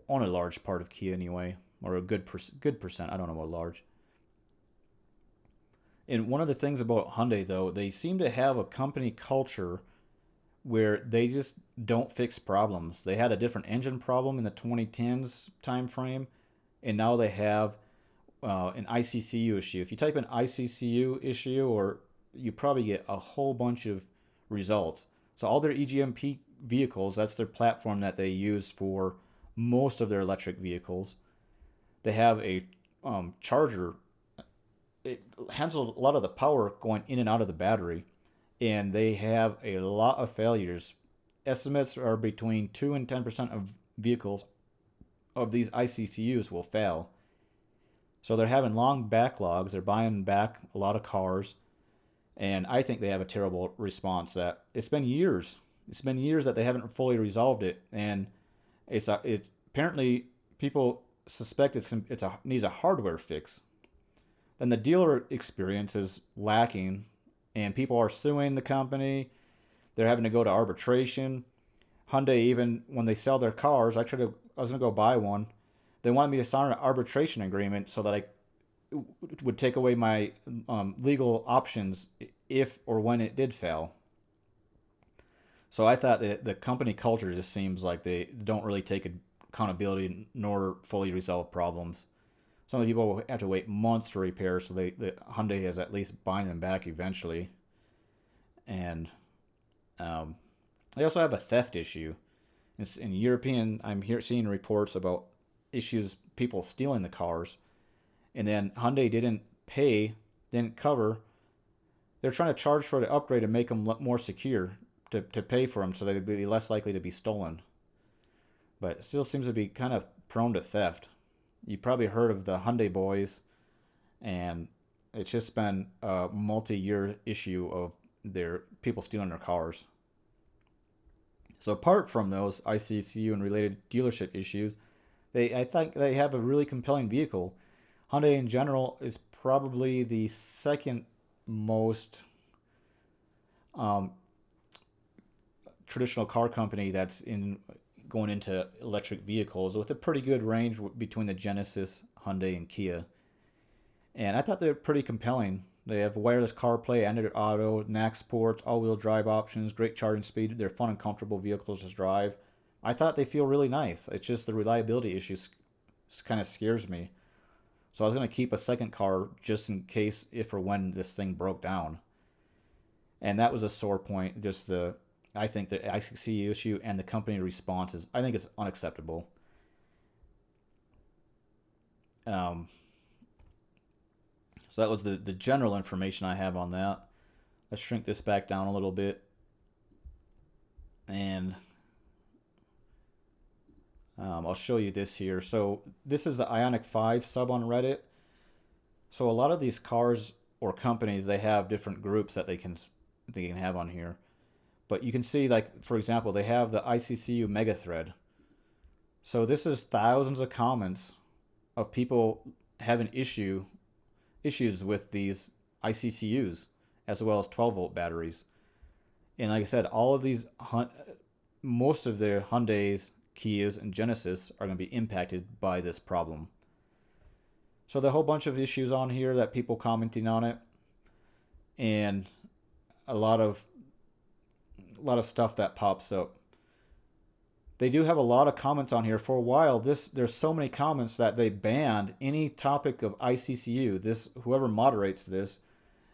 own a large part of Kia anyway, or a good percent. I don't know what large. And one of the things about Hyundai though, they seem to have a company culture where they just don't fix problems. They had a different engine problem in the 2010s time frame, and now they have an ICCU issue. If you type in ICCU issue, or you probably get a whole bunch of results. So all their EGMP vehicles, that's their platform that they use for most of their electric vehicles. They have a charger. It handles a lot of the power going in and out of the battery, and they have a lot of failures. Estimates are between 2 and 10% of vehicles of these ICCUs will fail. So they're having long backlogs. They're buying back a lot of cars, and I think they have a terrible response. That it's been years. It's been years that they haven't fully resolved it, and it apparently people suspect it needs a hardware fix. Then the dealer experience is lacking, and people are suing the company. They're having to go to arbitration. Hyundai, even when they sell their cars, I was going to go buy one. They wanted me to sign an arbitration agreement so that I would take away my legal options if or when it did fail. So I thought that the company culture just seems like they don't really take accountability nor fully resolve problems. Some of the people will have to wait months for repairs, so the Hyundai is at least buying them back eventually. And they also have a theft issue. In European, I'm seeing reports about issues, people stealing the cars, and then Hyundai didn't cover. They're trying to charge for the upgrade and make them more secure to pay for them, so they'd be less likely to be stolen. but it still seems to be kind of prone to theft. You probably heard of the Hyundai boys, and it's just been a multi-year issue of their people stealing their cars. So apart from those ICCU and related dealership issues, I think they have a really compelling vehicle. Hyundai in general is probably the second most traditional car company that's in going into electric vehicles, with a pretty good range between the Genesis, Hyundai, and Kia. And I thought they were pretty compelling. They have wireless CarPlay, Android Auto, NACS ports, all-wheel drive options, great charging speed. They're fun and comfortable vehicles to drive. I thought they feel really nice. It's just the reliability issue kind of scares me. So I was going to keep a second car just in case if or when this thing broke down. And that was a sore point. I think the ICC issue and the company responses, I think it's unacceptable. So that was the general information I have on that. Let's shrink this back down a little bit. And I'll show you this here. So this is the Ioniq 5 sub on Reddit. So a lot of these cars or companies, they have different groups that they can have on here. But you can see, like, for example, they have the ICCU mega thread. So this is thousands of comments of people having issues with these ICCUs, as well as 12-volt batteries. And like I said, all of these, most of their Hyundais, Kias, and Genesis are going to be impacted by this problem. So there are a whole bunch of issues on here that people commenting on it, and a lot of stuff that pops up. They do have a lot of comments on here. For a while, there's so many comments that they banned any topic of ICCU. Whoever moderates this,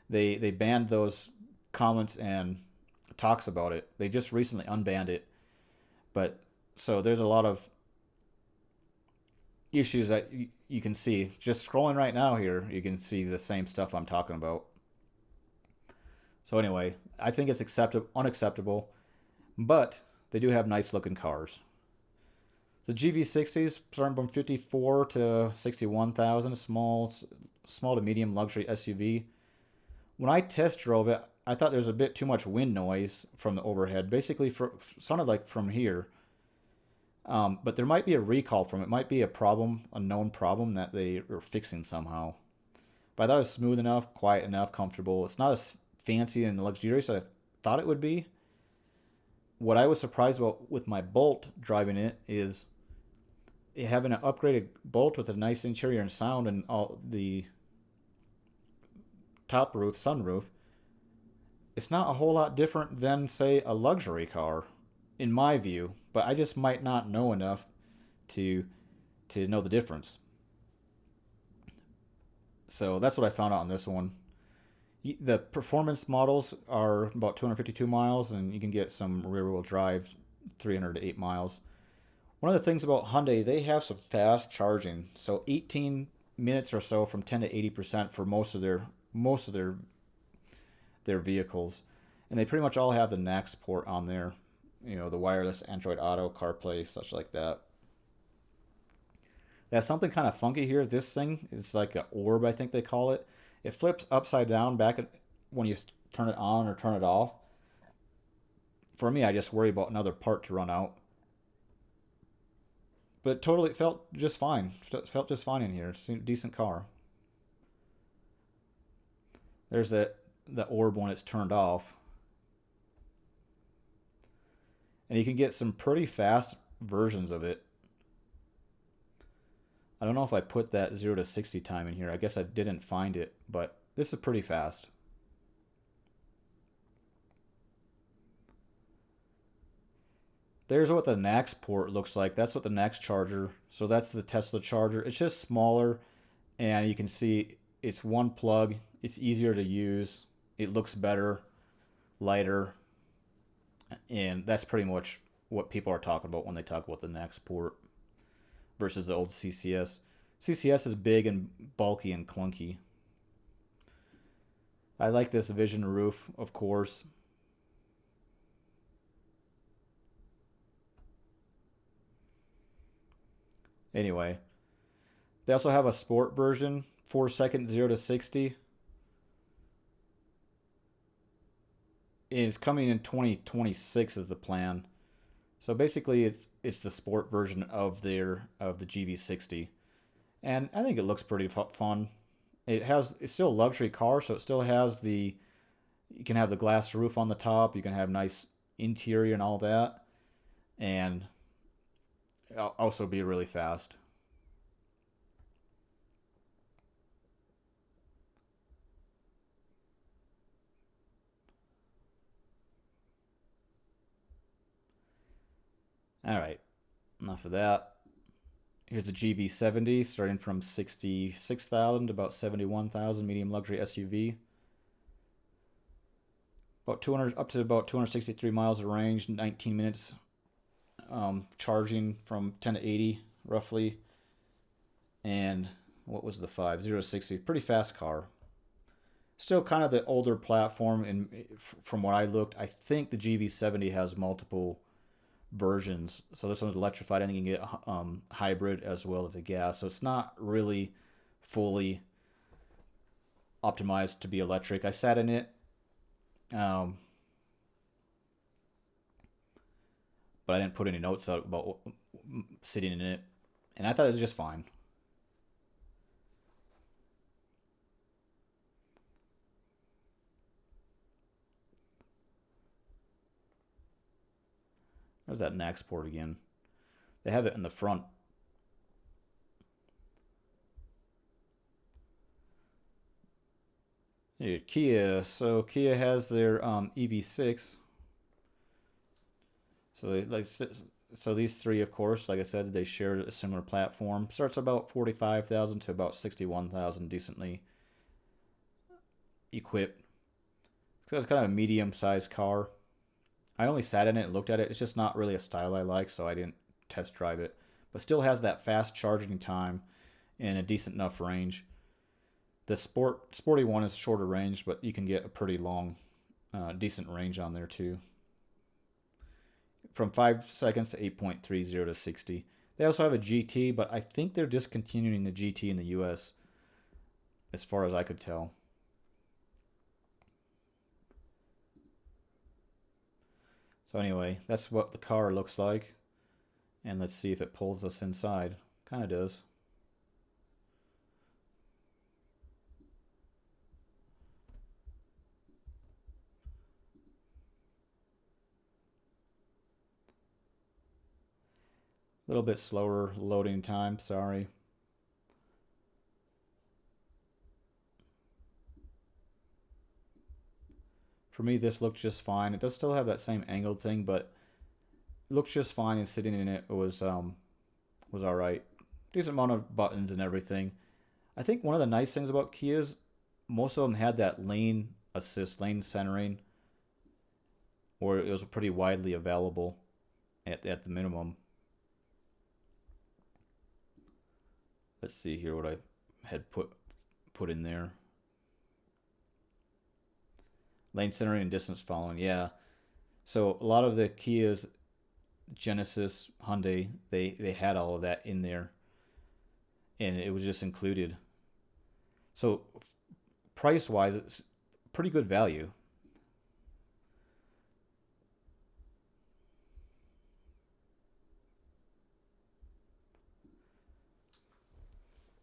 they banned those comments and talks about it. They just recently unbanned it. But so there's a lot of issues that you can see. Just scrolling right now here, you can see the same stuff I'm talking about. So anyway, I think it's unacceptable, but they do have nice looking cars. The GV60s starting from 54 to 61,000, small to medium luxury SUV. When I test drove it, I thought there was a bit too much wind noise from the overhead. Basically, sounded like from here. But there might be a recall from it. It might be a known problem that they are fixing somehow. But I thought it was smooth enough, quiet enough, comfortable. It's not as fancy and luxurious as I thought it would be. What I was surprised about with my Bolt driving it is it having an upgraded Bolt with a nice interior and sound, and all the top roof, sunroof. It's not a whole lot different than, say, a luxury car, in my view. But I just might not know enough to know the difference. So that's what I found out on this one. The performance models are about 252 miles, and you can get some rear-wheel drive 300 to 8 miles. One of the things about Hyundai, they have some fast charging. So 18 minutes or so from 10 to 80% for most of their vehicles. And they pretty much all have the NACS port on there. You know, the wireless Android Auto, CarPlay, such like that. There's something kind of funky here. This thing is like an orb, I think they call it. It flips upside down when you turn it on or turn it off. For me, I just worry about another part to run out. But it felt just fine. It felt just fine in here. It's a decent car. There's the orb when it's turned off. And you can get some pretty fast versions of it. I don't know if I put that 0 to 60 time in here. I guess I didn't find it, but this is pretty fast. There's what the NACS port looks like. That's what the NACS charger. So that's the Tesla charger. It's just smaller, and you can see it's one plug. It's easier to use. It looks better, lighter, and that's pretty much what people are talking about when they talk about the NACS port versus the old CCS. CCS is big and bulky and clunky. I like this Vision roof, of course. Anyway, they also have a sport version, 4-second 0 to 60. It's coming in 2026 is the plan. So basically, it's the sport version of the GV60, and I think it looks pretty fun. It's still a luxury car, so it still has you can have the glass roof on the top. You can have nice interior and all that, and also be really fast. All right, enough of that. Here's the GV70, starting from 66,000 to about 71,000, medium luxury SUV. About 200 up to about 263 miles of range, 19 minutes charging from 10 to 80 roughly. And what was the 0 to 60? Pretty fast car. Still kind of the older platform, and from what I looked, I think the GV70 has multiple versions. So this one's electrified. I think you can get hybrid as well as a gas. So it's not really fully optimized to be electric. I sat in it, but I didn't put any notes out about sitting in it, and I thought it was just fine. There's that NAX port again. They have it in the front. Here, Kia. So Kia has their EV6. So these three, of course, like I said, they share a similar platform. Starts about 45,000 to about 61,000, decently equipped. So it's kind of a medium-sized car. I only sat in it and looked at it. It's just not really a style I like, so I didn't test drive it. But still has that fast charging time and a decent enough range. The sporty one is shorter range, but you can get a pretty long, decent range on there too. From 5 seconds to 8.30 to 60. They also have a GT, but I think they're discontinuing the GT in the US, as far as I could tell. So anyway, that's what the car looks like. And let's see if it pulls us inside. Kind of does. A little bit slower loading time, sorry. For me, this looked just fine. It does still have that same angled thing, but it looks just fine, and sitting in it was all right. Decent amount of buttons and everything. I think one of the nice things about Kias, most of them had that lane assist, lane centering, or it was pretty widely available at the minimum. Let's see here what I had put in there. Lane centering and distance following, yeah. So a lot of the Kias, Genesis, Hyundai, they had all of that in there, and it was just included. So price wise, it's pretty good value.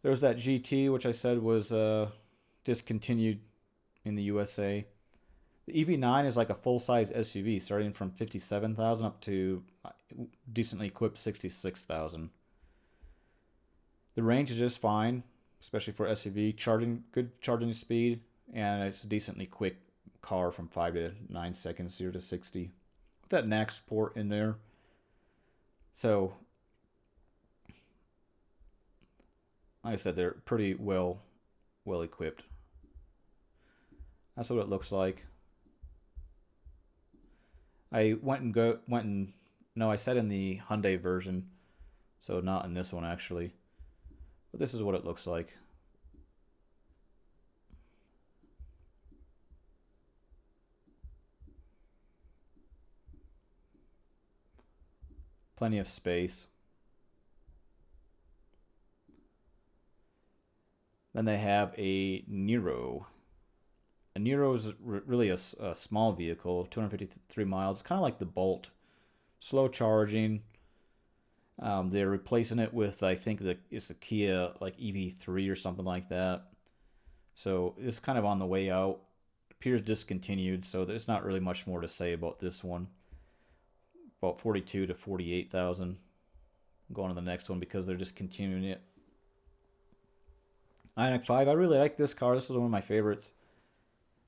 There's that GT, which I said was discontinued in the USA. The EV9 is like a full-size SUV, starting from 57,000 up to decently equipped 66,000. The range is just fine, especially for SUV. Good charging speed, and it's a decently quick car from 5 to 9 seconds, 0 to 60. With that NAX port in there. So, like I said, they're pretty well equipped. That's what it looks like. I I said in the Hyundai version, so not in this one actually. But this is what it looks like. Plenty of space. Then they have a Niro. A Niro is really a small vehicle, 253 miles. It's kind of like the Bolt, slow charging. They're replacing it with, I think, it's the Kia like EV3 or something like that. So it's kind of on the way out. Appears discontinued, so there's not really much more to say about this one. About 42 to 48,000. Going to the next one because they're just continuing it. Ioniq 5, I really like this car. This is one of my favorites,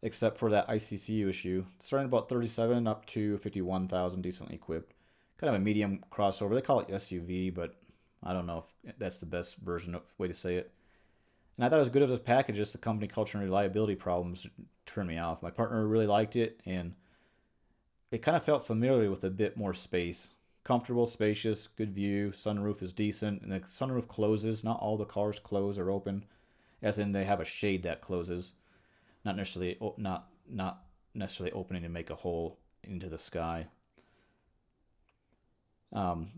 except for that ICCU issue. Starting about 37 up to 51,000, decently equipped. Kind of a medium crossover. They call it SUV, but I don't know if that's the best way to say it. And I thought it was good as a package, just the company culture and reliability problems turned me off. My partner really liked it, and it kind of felt familiar with a bit more space. Comfortable, spacious, good view, sunroof is decent, and the sunroof closes. Not all the cars close or open, as in they have a shade that closes, not necessarily opening to make a hole into the sky.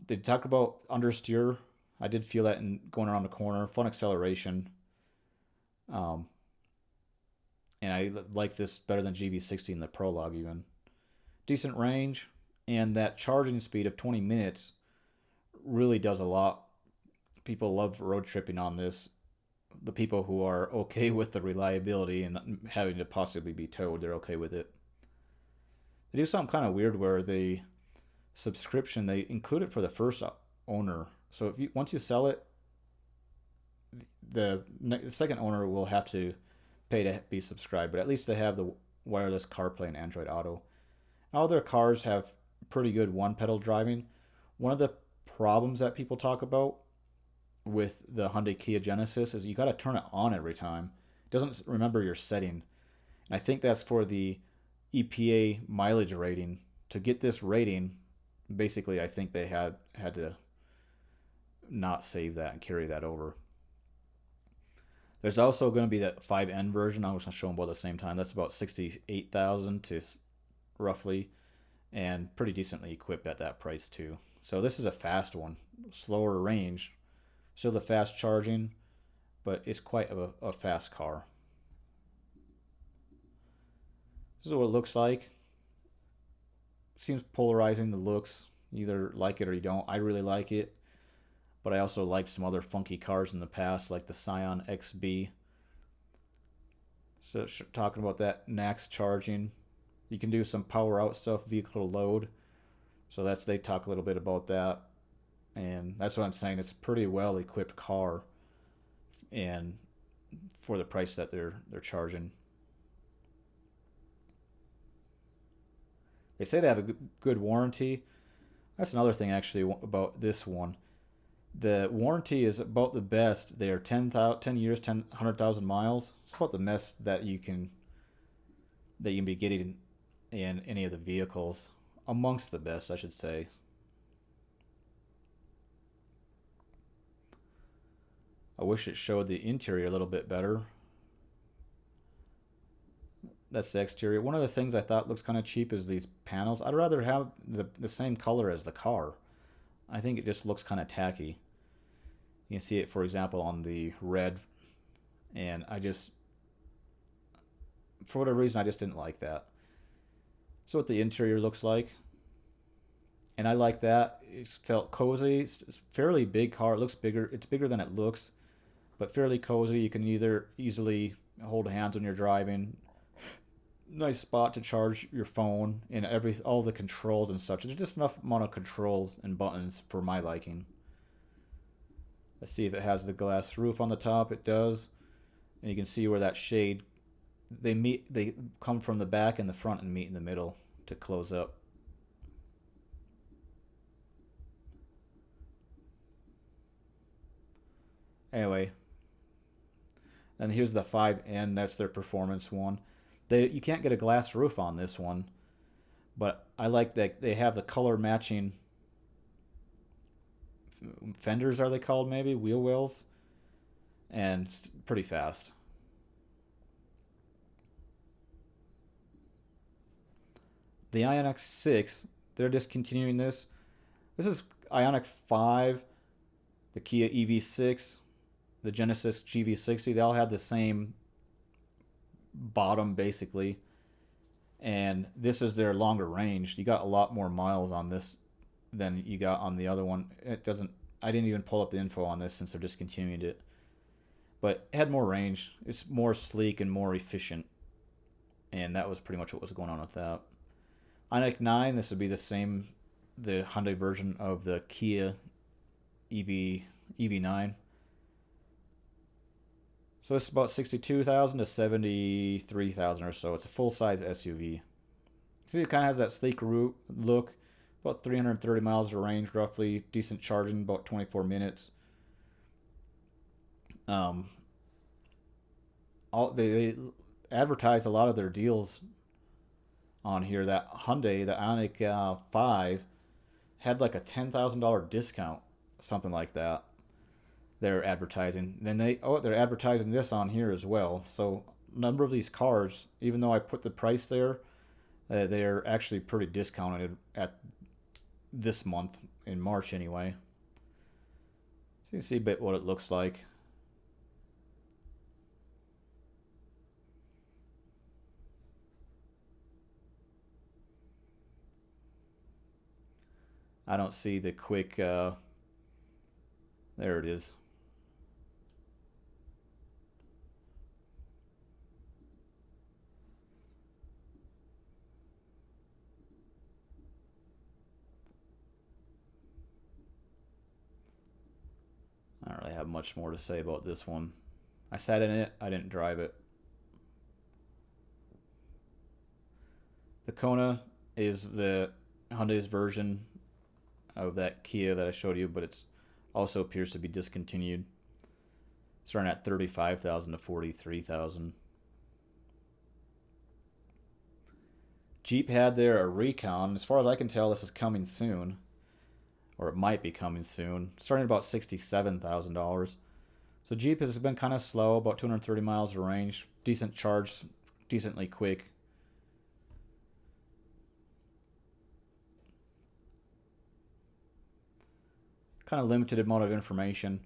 They talk about understeer. I did feel that in going around the corner. Fun acceleration. And I like this better than GV60 and the Prologue even. Decent range, and that charging speed of 20 minutes really does a lot. People love road tripping on this. The people who are okay with the reliability and having to possibly be towed, they're okay with it. They do something kind of weird where the subscription, they include it for the first owner. So if once you sell it, the second owner will have to pay to be subscribed, but at least they have the wireless CarPlay and Android Auto. All their cars have pretty good one-pedal driving. One of the problems that people talk about with the Hyundai Kia Genesis is you got to turn it on every time. It doesn't remember your setting. And I think that's for the EPA mileage rating. To get this rating, basically I think they had to not save that and carry that over. There's also going to be that 5N version. I'm just going to show them both at the same time. That's about 68,000 to roughly, and pretty decently equipped at that price too. So this is a fast one, slower range, still the fast charging, but it's quite a fast car. This is what it looks like. Seems polarizing, the looks. You either like it or you don't. I really like it, but I also liked some other funky cars in the past, like the Scion XB. So talking about that NACS charging. You can do some power out stuff, vehicle load. So they talk a little bit about that. And that's what I'm saying. It's a pretty well equipped car, and for the price that they're charging. They say they have a good warranty. That's another thing actually about this one. The warranty is about the best. They are 10 years, 100,000 miles. It's about the best that you can be getting in any of the vehicles. Amongst the best, I should say. I wish it showed the interior a little bit better. That's the exterior. One of the things I thought looks kind of cheap is these panels. I'd rather have the same color as the car. I think it just looks kind of tacky. You can see it, for example, on the red. And for whatever reason, I just didn't like that. So what the interior looks like. And I like that. It felt cozy. It's a fairly big car. It looks bigger. It's bigger than it looks, but fairly cozy. You can either easily hold hands when you're driving. Nice spot to charge your phone, and all the controls and such. There's just enough amount of controls and buttons for my liking. Let's see if it has the glass roof on the top. It does. And you can see where that shade, they come from the back and the front and meet in the middle to close up. Anyway, and here's the 5N. That's their performance one. You can't get a glass roof on this one, but I like that they have the color matching fenders, are they called, maybe wheel wells, and it's pretty fast. The Ioniq 6, they're discontinuing this. This is Ioniq 5, the Kia EV6, the Genesis GV60, they all had the same bottom basically, and this is their longer range. You got a lot more miles on this than you got on the other one. It doesn't. I didn't even pull up the info on this since they're discontinuing it, but it had more range. It's more sleek and more efficient, and that was pretty much what was going on with that. Ioniq 9, this would be the same, the Hyundai version of the Kia EV9. So it's about 62,000 to 73,000 or so. It's a full-size SUV. See, it kind of has that sleek look. About 330 miles of range, roughly. Decent charging, about 24 minutes. They advertise a lot of their deals on here. That Hyundai, the Ioniq 5, had like a $10,000 discount, something like that. They're advertising. Then they're advertising this on here as well. So a number of these cars, even though I put the price there, they're actually pretty discounted at this month, in March anyway. So you can see a bit what it looks like. I don't see the quick, there it is. I don't really have much more to say about this one. I sat in it, I didn't drive it. The Kona is the Hyundai's version of that Kia that I showed you, but it also appears to be discontinued. Starting at 35,000 to 43,000. Jeep had there a Recon. As far as I can tell, this is coming soon, or it might be coming soon. Starting at about $67,000. So Jeep has been kind of slow, about 230 miles of range, decent charge, decently quick. Kind of limited amount of information,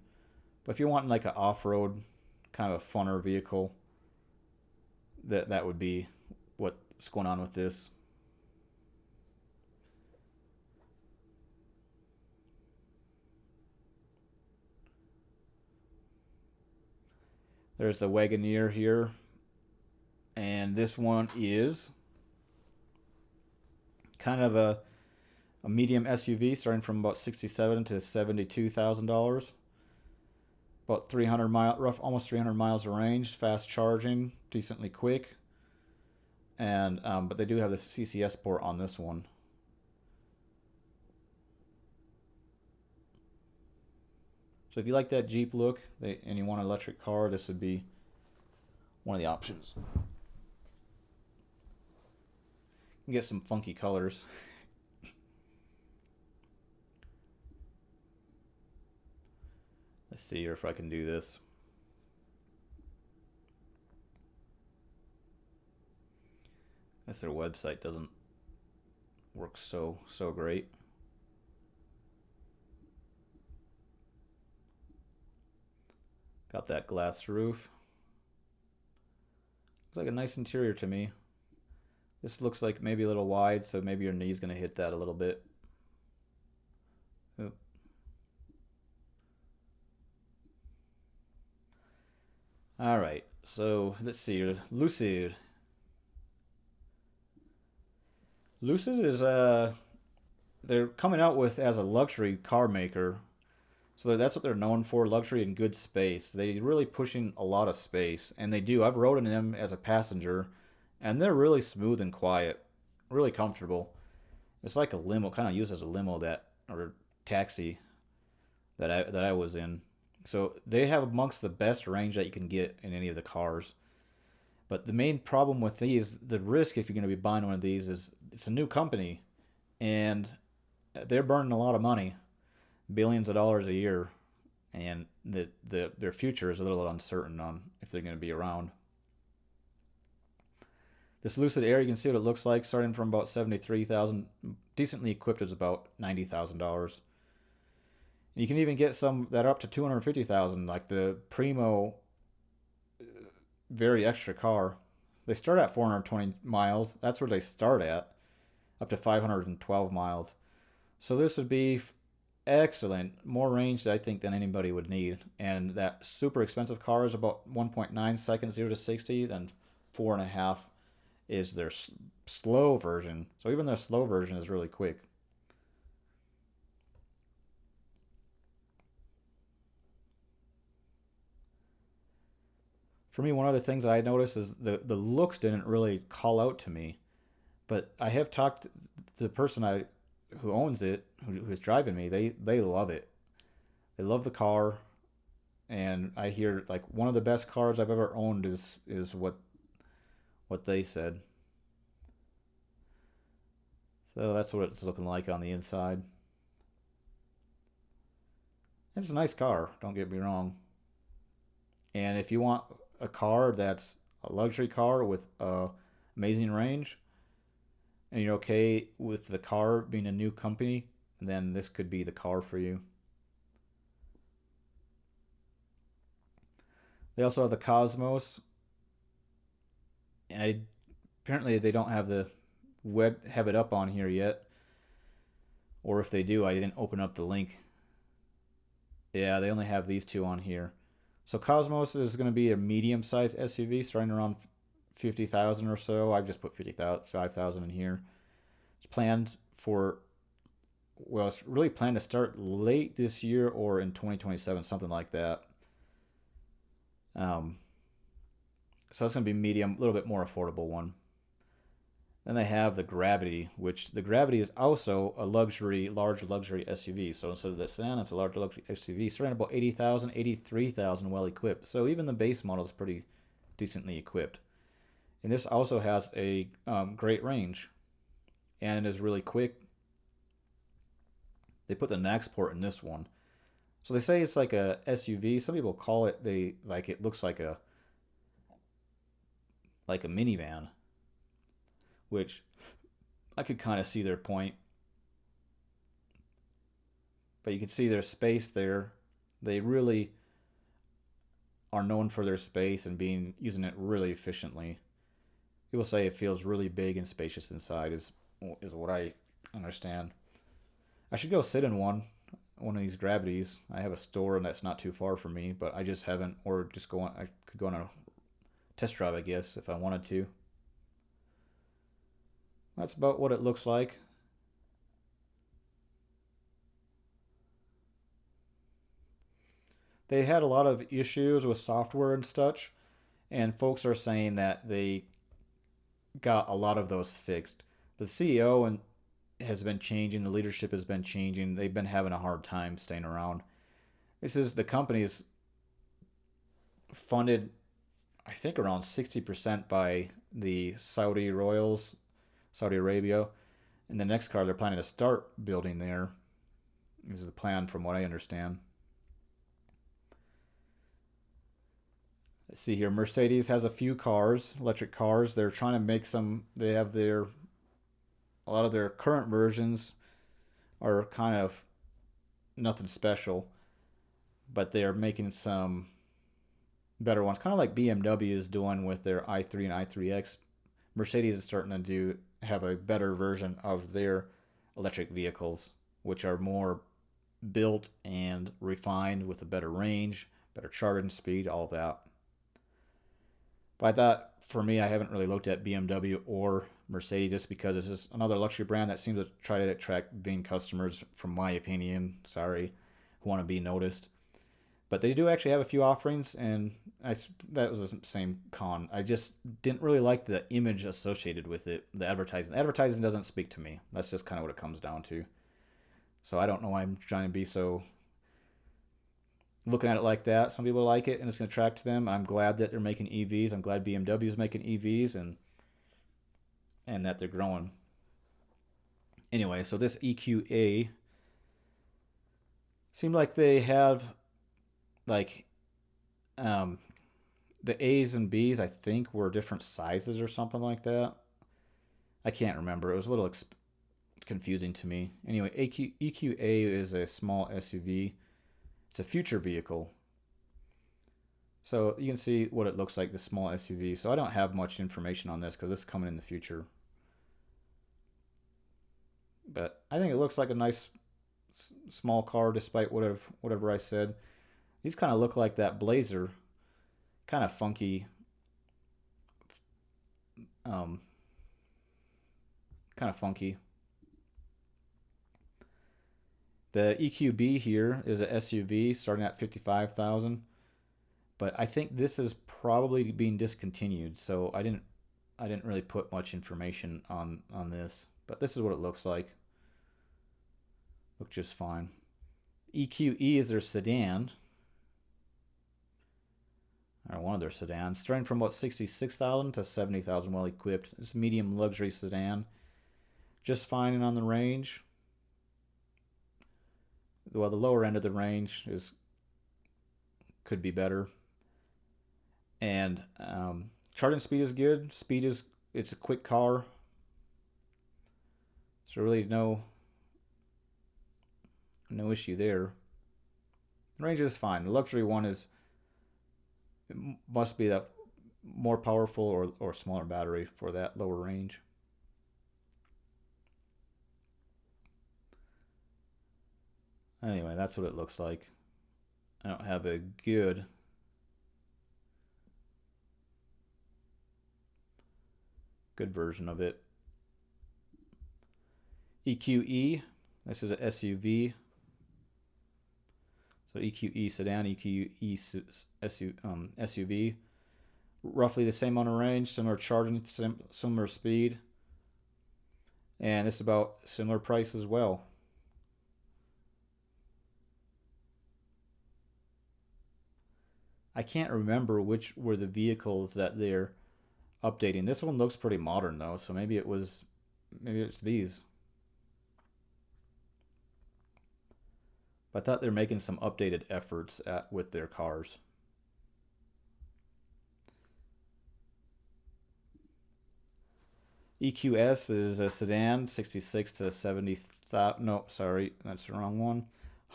but if you want like an off-road kind of a funner vehicle, that would be what's going on with this. There's the Wagoneer here, and this one is kind of a medium SUV, starting from about $67,000 to $72,000. About 300 almost 300 miles of range, fast charging, decently quick, and but they do have the CCS port on this one. So if you like that Jeep look and you want an electric car, this would be one of the options. You can get some funky colors. Let's see here if I can do this. I guess their website doesn't work so great. Got that glass roof. Looks like a nice interior to me. This looks like maybe a little wide, so maybe your knee's going to hit that a little bit. Oop. All right, so let's see. Lucid. Lucid is they're coming out with as a luxury car maker. So that's what they're known for, luxury and good space. They're really pushing a lot of space, and they do. I've rode in them as a passenger, and they're really smooth and quiet, really comfortable. It's like a limo, kind of used as a limo or taxi that I was in. So they have amongst the best range that you can get in any of the cars. But the main problem with these, the risk if you're going to be buying one of these, is it's a new company, and they're burning a lot of money. Billions of dollars a year, and their future is a little uncertain on if they're going to be around. This Lucid Air, you can see what it looks like, starting from about $73,000. Decently equipped is about $90,000. You can even get some that are up to 250,000, like the Primo, very extra car. They start at 420 miles. That's where they start at, up to 512 miles. So this would be excellent, more range I think than anybody would need. And that super expensive car is about 1.9 seconds 0 to 60, then 4.5 is their slow version. So even their slow version is really quick. For me, one of the things I noticed is the looks didn't really call out to me. But I have talked to the person who owns it, who's driving me. They love it. They love the car, and I hear like one of the best cars I've ever owned is what they said. So that's what it's looking like on the inside. It's a nice car. Don't get me wrong. And if you want a car that's a luxury car with amazing range, and you're okay with the car being a new company, then this could be the car for you. They also have the Cosmos. Apparently they don't have the web have it up on here yet, or if they do, I didn't open up the link. Yeah, they only have these two on here. So Cosmos is going to be a medium-sized SUV, starting around 50,000 or so. I've just put 55,000 in here. It's planned for, well, it's really planned to start late this year or in 2027, something like that. So it's going to be medium, a little bit more affordable one. Then they have the Gravity, which the Gravity is also a large luxury SUV. So instead of the sedan, it's a large luxury SUV, starting about 80,000, 83,000 well equipped. So even the base model is pretty decently equipped. And this also has a great range, and it is really quick. They put the NAX port in this one. So they say it's like a SUV. Some people call it it looks like a minivan, which I could kind of see their point. But you can see their space there. They really are known for their space and using it really efficiently. People say it feels really big and spacious inside is what I understand. I should go sit in one of these Gravities. I have a store and that's not too far from me, but I just haven't, or just go on. I could go on a test drive, I guess, if I wanted to. That's about what it looks like. They had a lot of issues with software and such, and folks are saying that they got a lot of those fixed. The CEO has been changing, the leadership has been changing. They've been having a hard time staying around. The company's funded, I think, around 60% by the Saudi royals, Saudi Arabia. And the next car they're planning to start building there is the plan, from what I understand. Let's see here. Mercedes has a few cars, electric cars. They're trying to make some. They have a lot of their current versions are kind of nothing special, but they are making some better ones, kind of like BMW is doing with their i3 and i3X. Mercedes is starting to have a better version of their electric vehicles, which are more built and refined with a better range, better charging speed, all that. But I thought, for me, I haven't really looked at BMW or Mercedes just because it's just another luxury brand that seems to try to attract vain customers, from my opinion, who want to be noticed. But they do actually have a few offerings, and that was the same con. I just didn't really like the image associated with it, the advertising. The advertising doesn't speak to me. That's just kind of what it comes down to. So I don't know why I'm trying to be so looking at it like that. Some people like it, and it's going to attract them. I'm glad that they're making EVs. I'm glad BMW is making EVs, and that they're growing. Anyway, so this EQA seemed like they have the A's and B's, I think, were different sizes or something like that. I can't remember. It was a little confusing to me. Anyway, EQA is a small SUV. It's a future vehicle. So you can see what it looks like, the small SUV. So I don't have much information on this because this is coming in the future. But I think it looks like a nice small car despite whatever I said. These kind of look like that Blazer. Kind of funky. Kind of funky. The EQB here is a SUV starting at $55,000, but I think this is probably being discontinued, so I didn't really put much information on this, but this is what it looks like. Look just fine. EQE is their sedan, or one of their sedans, starting from about $66,000 to $70,000 well equipped. It's a medium luxury sedan, just fine and on the range. Well, the lower end of the range could be better, and charging speed is good. It's a quick car, so really no issue there. The range is fine. The luxury one must be that more powerful or smaller battery for that lower range. Anyway, that's what it looks like. I don't have a good version of it. EQE, this is an SUV. So EQE sedan, EQE SUV. Roughly the same amount of range, similar charging, similar speed. And it's about similar price as well. I can't remember which were the vehicles that they're updating. This one looks pretty modern though, so maybe it's these. But I thought they're making some updated efforts with their cars. EQS is a sedan, 66 to 70,000. No, sorry, that's the wrong one.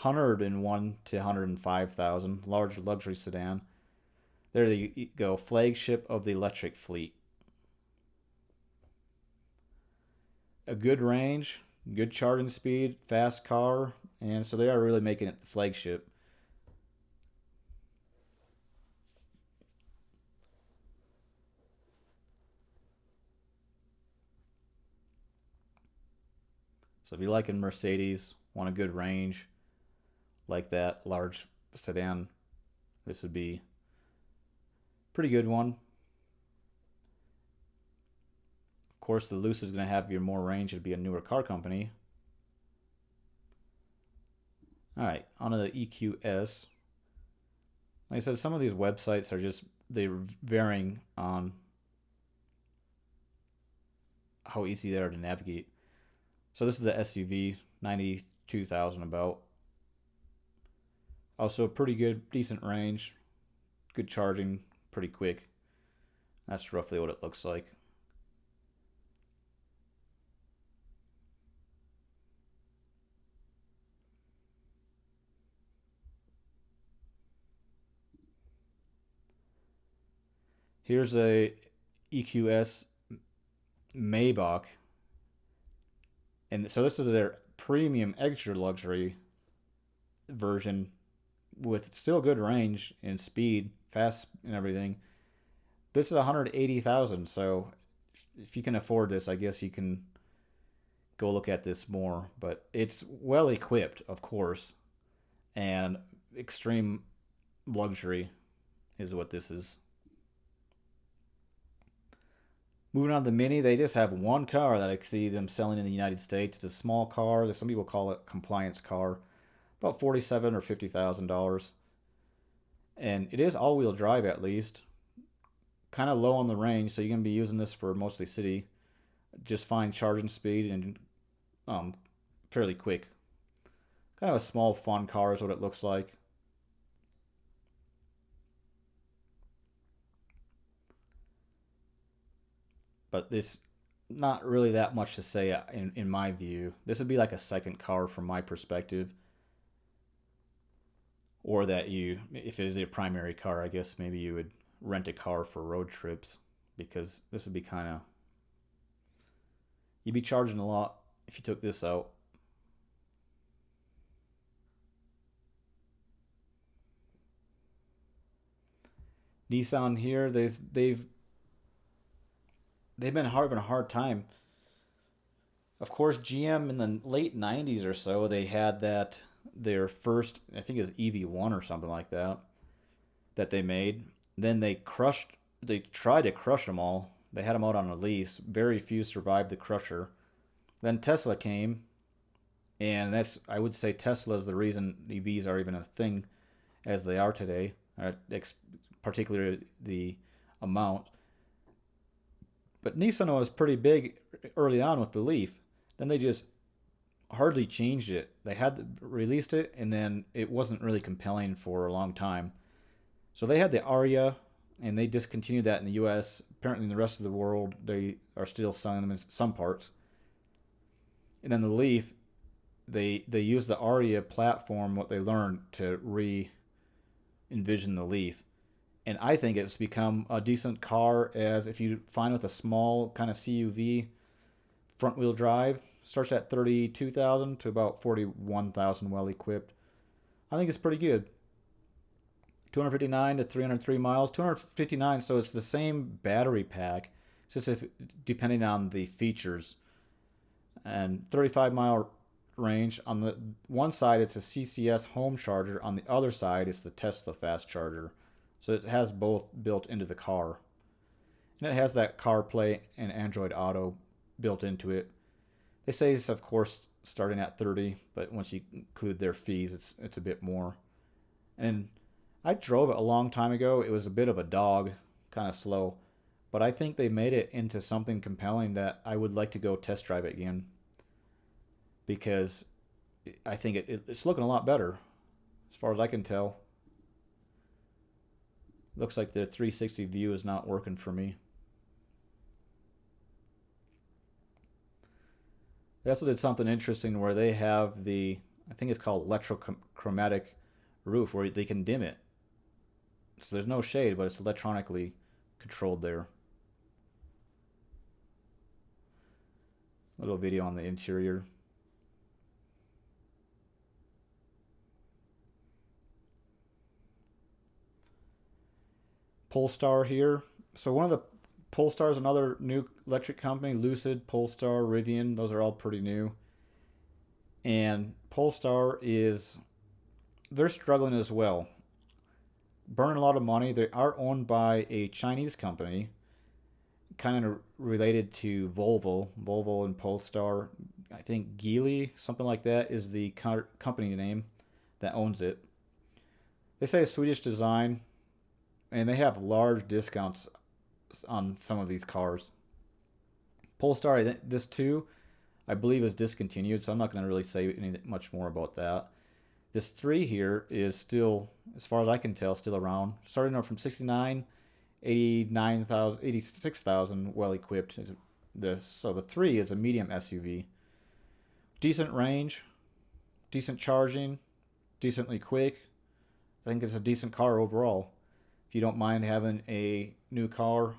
101 to 105,000, large luxury sedan. There you go, flagship of the electric fleet. A good range, good charging speed, fast car, and so they are really making it the flagship. So if you like a Mercedes, want a good range, like that large sedan, this would be a pretty good one. Of course, the Lucid is going to have your more range. It'd be a newer car company. All right, on to the EQS. Like I said, some of these websites are they're varying on how easy they are to navigate. So this is the SUV, 92,000 about. Also a pretty good, decent range, good charging, pretty quick. That's roughly what it looks like. Here's a EQS Maybach. And so this is their premium extra luxury version with still good range and speed, fast and everything. This is 180,000, so if you can afford this, I guess you can go look at this more. But it's well equipped, of course, and extreme luxury is what this is. Moving on to the Mini, they just have one car that I see them selling in the United States. It's a small car. Some people call it a compliance car. About $47,000 or $50,000. And it is all-wheel drive at least. Kind of low on the range, so you're going to be using this for mostly city. Just fine charging speed and fairly quick. Kind of a small, fun car is what it looks like. But this not really that much to say in my view. This would be like a second car from my perspective. Or that you, if it is a primary car, I guess maybe you would rent a car for road trips, because this would be kind of, you'd be charging a lot if you took this out. Nissan here, they've been having a hard time. Of course, GM in the late '90s or so, they had that their first, I think it was EV1 or something like that, that they made. Then they tried to crush them all. They had them out on a lease. Very few survived the crusher. Then Tesla came, and I would say Tesla is the reason EVs are even a thing as they are today, particularly the amount. But Nissan was pretty big early on with the Leaf. Then they just hardly changed it. They had released it, and then it wasn't really compelling for a long time. So they had the Aria, and they discontinued that in the U.S. Apparently, in the rest of the world, they are still selling them in some parts. And then the Leaf, they used the Aria platform, what they learned, to re-envision the Leaf. And I think it's become a decent car, as if you find with a small kind of CUV front-wheel drive, starts at 32,000 to about 41,000 well equipped. I think it's pretty good. 259 to 303 miles. 259, so it's the same battery pack. It's just if, depending on the features. And 35-mile range. On the one side, it's a CCS home charger. On the other side, it's the Tesla fast charger. So it has both built into the car. And it has that CarPlay and Android Auto built into it. They say it's, of course, starting at 30, but once you include their fees, it's a bit more. And I drove it a long time ago. It was a bit of a dog, kind of slow. But I think they made it into something compelling that I would like to go test drive it again. Because I think it's looking a lot better, as far as I can tell. Looks like the 360 view is not working for me. They also did something interesting where they have the, I think it's called electrochromatic roof, where they can dim it. So there's no shade, but it's electronically controlled there. Little video on the interior. Polestar here. So one of the Polestar is another new electric company. Lucid, Polestar, Rivian. Those are all pretty new. And Polestar they're struggling as well. Burning a lot of money. They are owned by a Chinese company, kind of related to Volvo. Volvo and Polestar. I think Geely, something like that, is the company name that owns it. They say it's Swedish design, and they have large discounts on some of these cars. Polestar, this too, I believe, is discontinued, so I'm not going to really say much more about that. This 3 here is still, as far as I can tell, still around. Starting off from 69, 89,000, 86,000 well equipped. So the 3 is a medium SUV. Decent range, decent charging, decently quick. I think it's a decent car overall. If you don't mind having a new car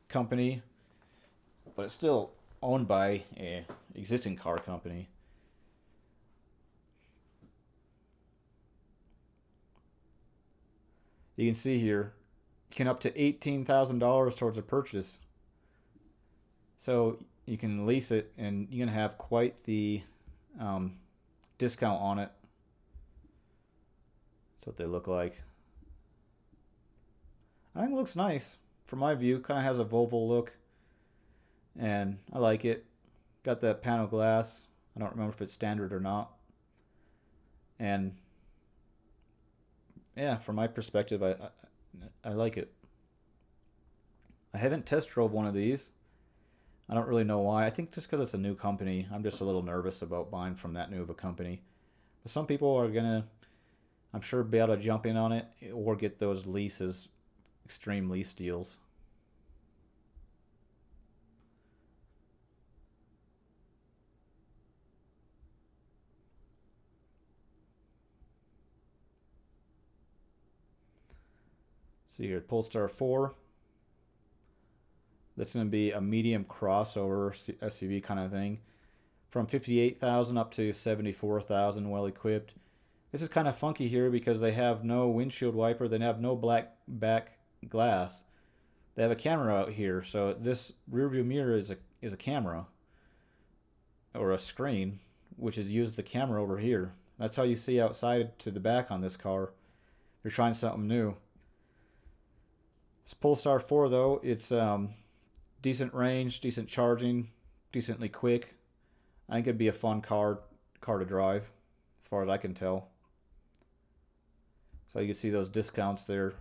company, but it's still owned by an existing car company. You can see here, you can up to $18,000 towards a purchase. So you can lease it, and you're going to have quite the discount on it. That's what they look like. I think it looks nice. From my view, kind of has a Volvo look. And I like it. Got that panel glass. I don't remember if it's standard or not. And yeah, from my perspective, I like it. I haven't test drove one of these. I don't really know why. I think just because it's a new company. I'm just a little nervous about buying from that new of a company. But some people are going to, I'm sure, be able to jump in on it or get those leases, extreme lease deals. See here, Polestar 4. This is going to be a medium crossover SUV kind of thing. From 58,000 up to 74,000 well equipped. This is kind of funky here because they have no windshield wiper. They have no black back glass. They have a camera out here. So this rear view mirror is a camera. Or a screen. Which is used the camera over here. That's how you see outside to the back on this car. They're trying something new. This Polestar 4 though, it's decent range, decent charging, decently quick. I think it'd be a fun car to drive, as far as I can tell. So you can see those discounts there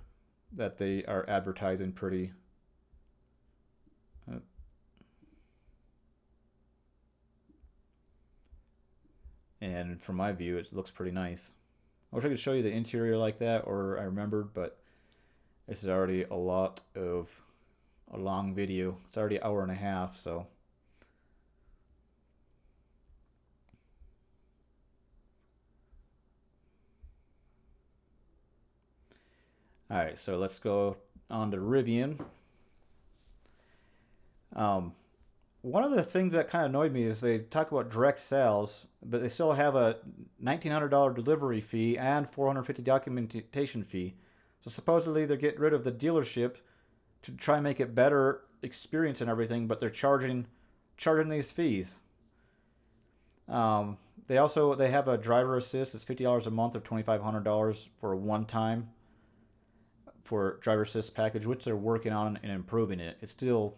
that they are advertising pretty. And from my view, it looks pretty nice. I wish I could show you the interior like that, or I remembered, but this is already a long video. It's already an hour and a half, so. Alright, so let's go on to Rivian. One of the things that kind of annoyed me is they talk about direct sales, but they still have a $1,900 delivery fee and $450 documentation fee. So supposedly they're getting rid of the dealership to try and make it better experience and everything, but they're charging these fees. They have a driver assist. It's $50 a month or $2,500 for a one-time for driver assist package, which they're working on and improving it. It's still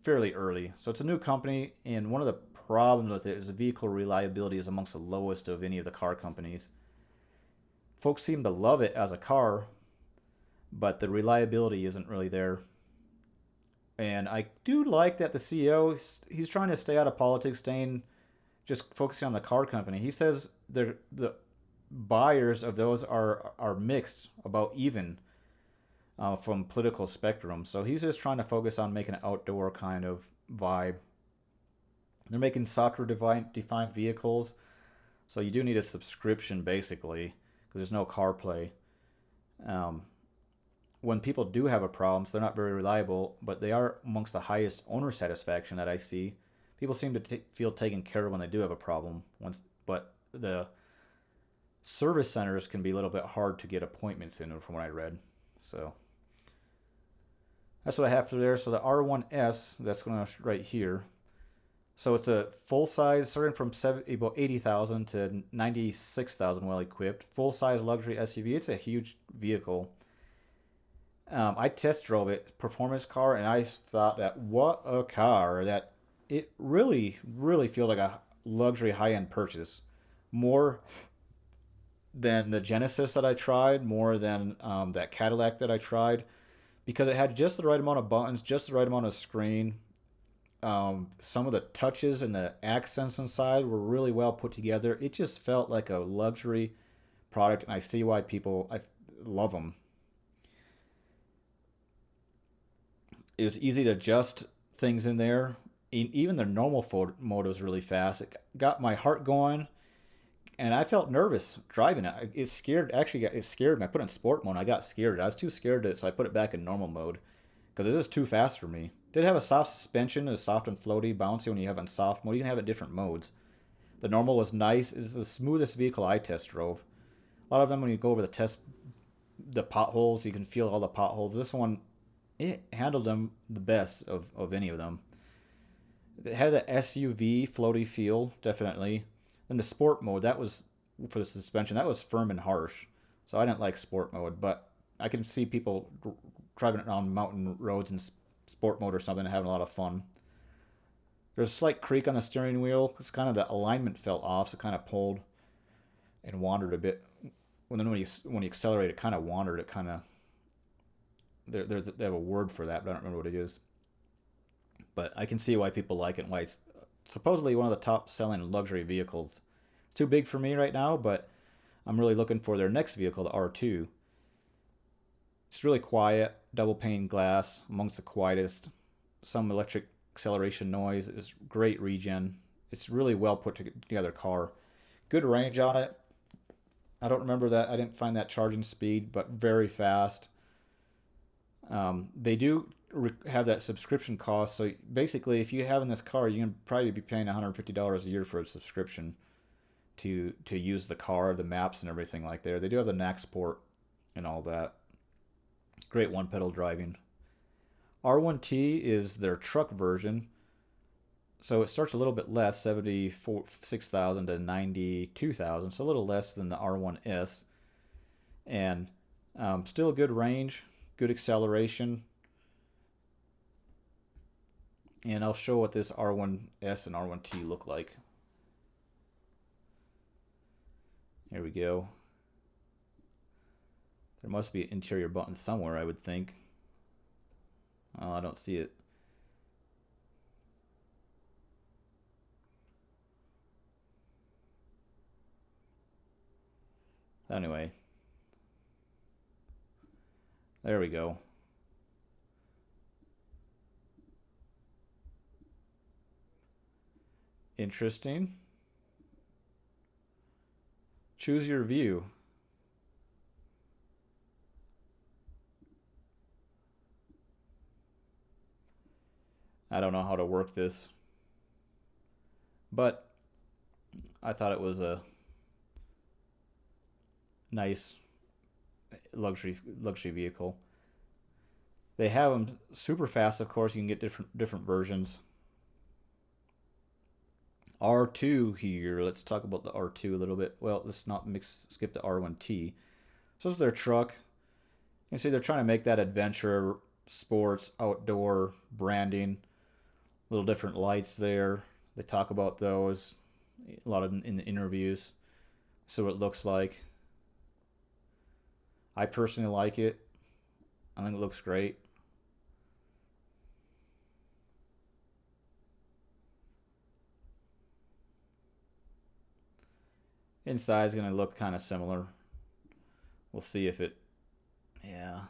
fairly early. So it's a new company, and one of the problems with it is the vehicle reliability is amongst the lowest of any of the car companies. Folks seem to love it as a car, but the reliability isn't really there. And I do like that the CEO, he's trying to stay out of politics, just focusing on the car company. He says the buyers of those are mixed, about even from political spectrum. So he's just trying to focus on making an outdoor kind of vibe. They're making software-defined vehicles, so you do need a subscription basically, because there's no CarPlay. When people do have a problem, so they're not very reliable, but they are amongst the highest owner satisfaction that I see. People seem to feel taken care of when they do have a problem. But the service centers can be a little bit hard to get appointments in, from what I read. So that's what I have for there. So the R1S, that's going to right here. So it's a full-size, starting from about 80,000 to 96,000 well-equipped. Full-size luxury SUV. It's a huge vehicle. I test drove it, performance car, and I thought that what a car. That it really, really feels like a luxury high-end purchase. More than the Genesis that I tried, more than that Cadillac that I tried, because it had just the right amount of buttons, just the right amount of screen. Some of the touches and the accents inside were really well put together. It just felt like a luxury product, and I see why I love them. It was easy to adjust things in there. Even the normal mode was really fast. It got my heart going, and I felt nervous driving it. It scared me. I put it in sport mode. I got scared. I was too scared so I put it back in normal mode because it was too fast for me. It did have a soft suspension. It was soft and floaty, bouncy when you have it in soft mode. You can have it in different modes. The normal was nice. It's the smoothest vehicle I test drove. A lot of them, when you go over the potholes, you can feel all the potholes. This one, it handled them the best of any of them. It had the SUV floaty feel, definitely. Then the sport mode, that was for the suspension, that was firm and harsh. So I didn't like sport mode, but I can see people driving it on mountain roads in sport mode or something and having a lot of fun. There's a slight creak on the steering wheel because kind of the alignment fell off, so it kind of pulled and wandered a bit. When you accelerate, it kind of wandered. It kind of they have a word for that, but I don't remember what it is. But I can see why people like it and why it's supposedly one of the top selling luxury vehicles. Too big for me right now, but I'm really looking for their next vehicle, the R2. It's really quiet, double pane glass, amongst the quietest. Some electric acceleration noise. It's great regen. It's really well put together car. Good range on it. I don't remember that. I didn't find that charging speed, but very fast. They do have that subscription cost. So basically, if you have in this car, you can probably be paying $150 a year for a subscription to use the car, the maps, and everything like there. They do have the NAC port and all that. Great one pedal driving. R1T is their truck version. So it starts a little bit less, 76,000 to 92,000, so a little less than the R1S. And still a good range, good acceleration. And I'll show what this R1S and R1T look like. Here we go. There must be an interior button somewhere, I would think. Oh, I don't see it. Anyway. There we go. Interesting. Choose your view. I don't know how to work this, but I thought it was a nice luxury vehicle. They have them super fast, of course. You can get different versions. R2 here. Let's talk about the R2 a little bit. Well, let's not skip the R1T. So this is their truck. You can see they're trying to make that adventure, sports, outdoor branding. Little different lights there. They talk about those a lot in the interviews. So it looks like. I personally like it. I think it looks great. Inside is going to look kind of similar. We'll see if it, yeah.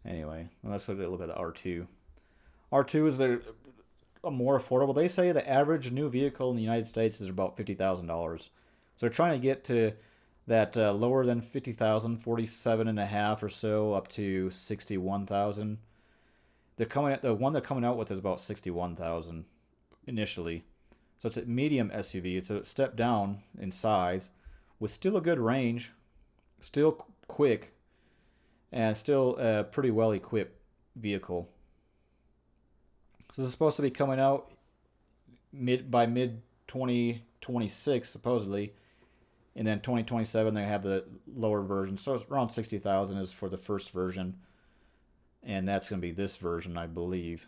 Anyway, let's look at the R2. R2 is a more affordable. They say the average new vehicle in the United States is about $50,000. So they're trying to get to that lower than 50,000, 47.5 or so, up to 61,000. The one they're coming out with is about 61,000 initially. So it's a medium SUV. It's a step down in size, with still a good range, still quick, and still a pretty well equipped vehicle. So this is supposed to be coming out by mid 2026 supposedly. And then 2027 they have the lower version. So it's around 60,000 is for the first version. And that's going to be this version, I believe.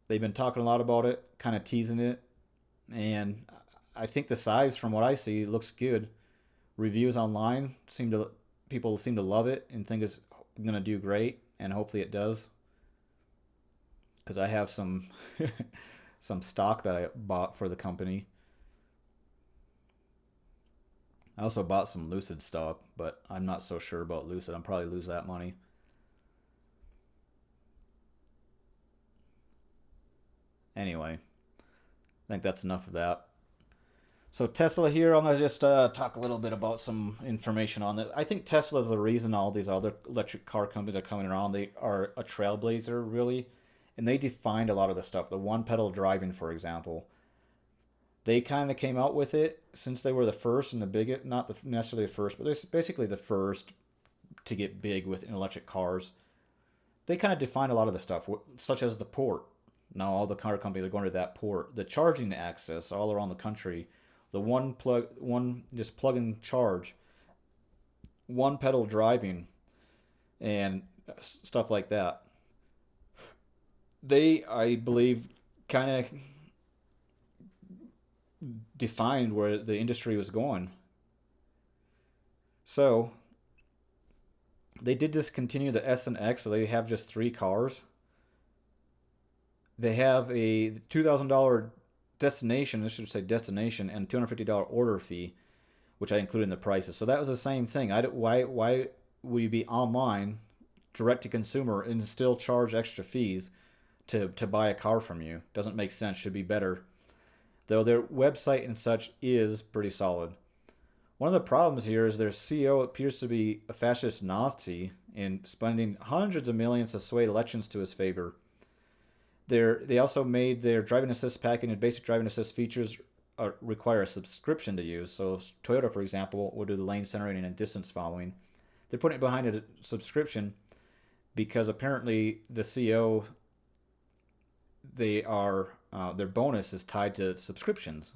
They've been talking a lot about it, kind of teasing it. And I think the size, from what I see, looks good. Reviews online people seem to love it and think it's going to do great. And hopefully it does. Because I have some some stock that I bought for the company. I also bought some Lucid stock, but I'm not so sure about Lucid. I'll probably lose that money. Anyway, I think that's enough of that. So Tesla here, I'm going to just talk a little bit about some information on it. I think Tesla is the reason all these other electric car companies are coming around. They are a trailblazer, really. And they defined a lot of the stuff. The one pedal driving, for example. They kind of came out with it since they were the first and the biggest, not necessarily the first, but they're basically the first to get big with electric cars. They kind of defined a lot of the stuff, such as the port. Now all the car companies are going to that port. The charging access all around the country. The just plug and charge. One pedal driving. And stuff like that. They, I believe, kind of defined where the industry was going. So they did discontinue the S and X, so they have just 3 cars. They have a $2,000 destination, I should say destination, and $250 order fee, which I included in the prices. So that was the same thing. Why would you be online direct to consumer and still charge extra fees to buy a car from you. Doesn't make sense. Should be better. Though their website and such is pretty solid. One of the problems here is their CEO appears to be a fascist Nazi and spending hundreds of millions to sway elections to his favor. They also made their driving assist package and basic driving assist features require a subscription to use. So Toyota, for example, will do the lane centering and distance following. They're putting it behind a subscription because apparently the CEO, their bonus is tied to subscriptions.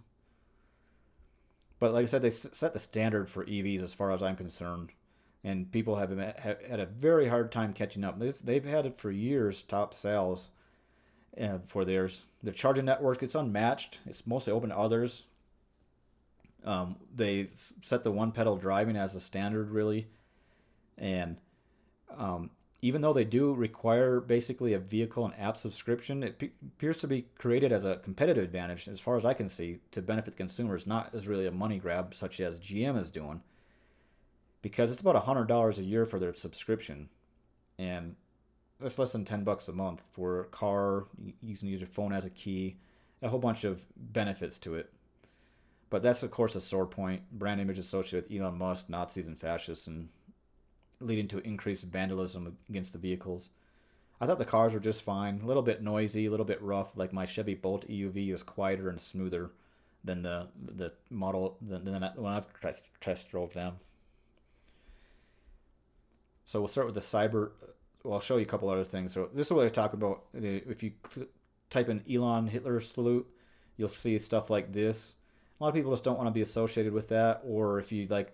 But like I said, they set the standard for EVs as far as I'm concerned. And people have had a very hard time catching up. They've had it for years, top sales for theirs. Their charging network, it's unmatched. It's mostly open to others. They set the one pedal driving as a standard, really. And even though they do require basically a vehicle and app subscription, it appears to be created as a competitive advantage, as far as I can see, to benefit consumers, not as really a money grab such as GM is doing. Because it's about $100 a year for their subscription. And that's less than $10 a month for a car. You can use your phone as a key. A whole bunch of benefits to it. But that's, of course, a sore point. Brand image associated with Elon Musk, Nazis, and fascists, and leading to increased vandalism against the vehicles. I thought the cars were just fine. A little bit noisy, a little bit rough. Like my Chevy Bolt EUV is quieter and smoother than the model than when I've test drove them. So we'll start with the Cyber. Well, I'll show you a couple other things. So this is what I talk about. If you type in Elon Hitler salute, you'll see stuff like this. A lot of people just don't want to be associated with that. Or if you like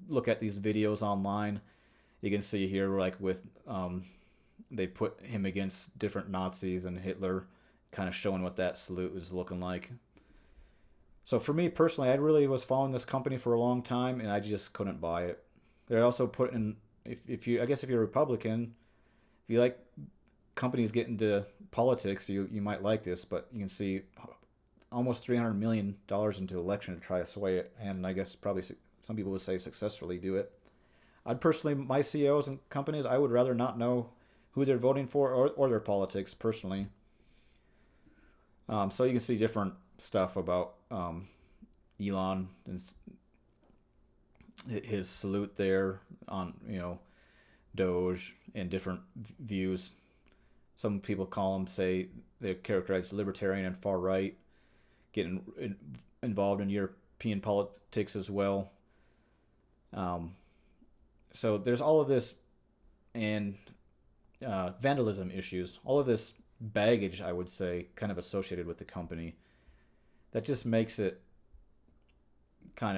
look at these videos online, you can see here like with they put him against different Nazis and Hitler, kind of showing what that salute is looking like. So for me personally, I really was following this company for a long time, and I just couldn't buy it. They also put in, if you're a Republican, if you like companies get into politics, you might like this, but you can see almost $300 million into election to try to sway it, and I guess probably some people would say successfully do it. I'd personally, my CEOs and companies, I would rather not know who they're voting for or their politics personally. So you can see different stuff about Elon and his salute there on, Doge and different views. Some people say they're characterized libertarian and far right, getting involved in European politics as well. So there's all of this and vandalism issues, all of this baggage, I would say, kind of associated with the company. That just makes it kind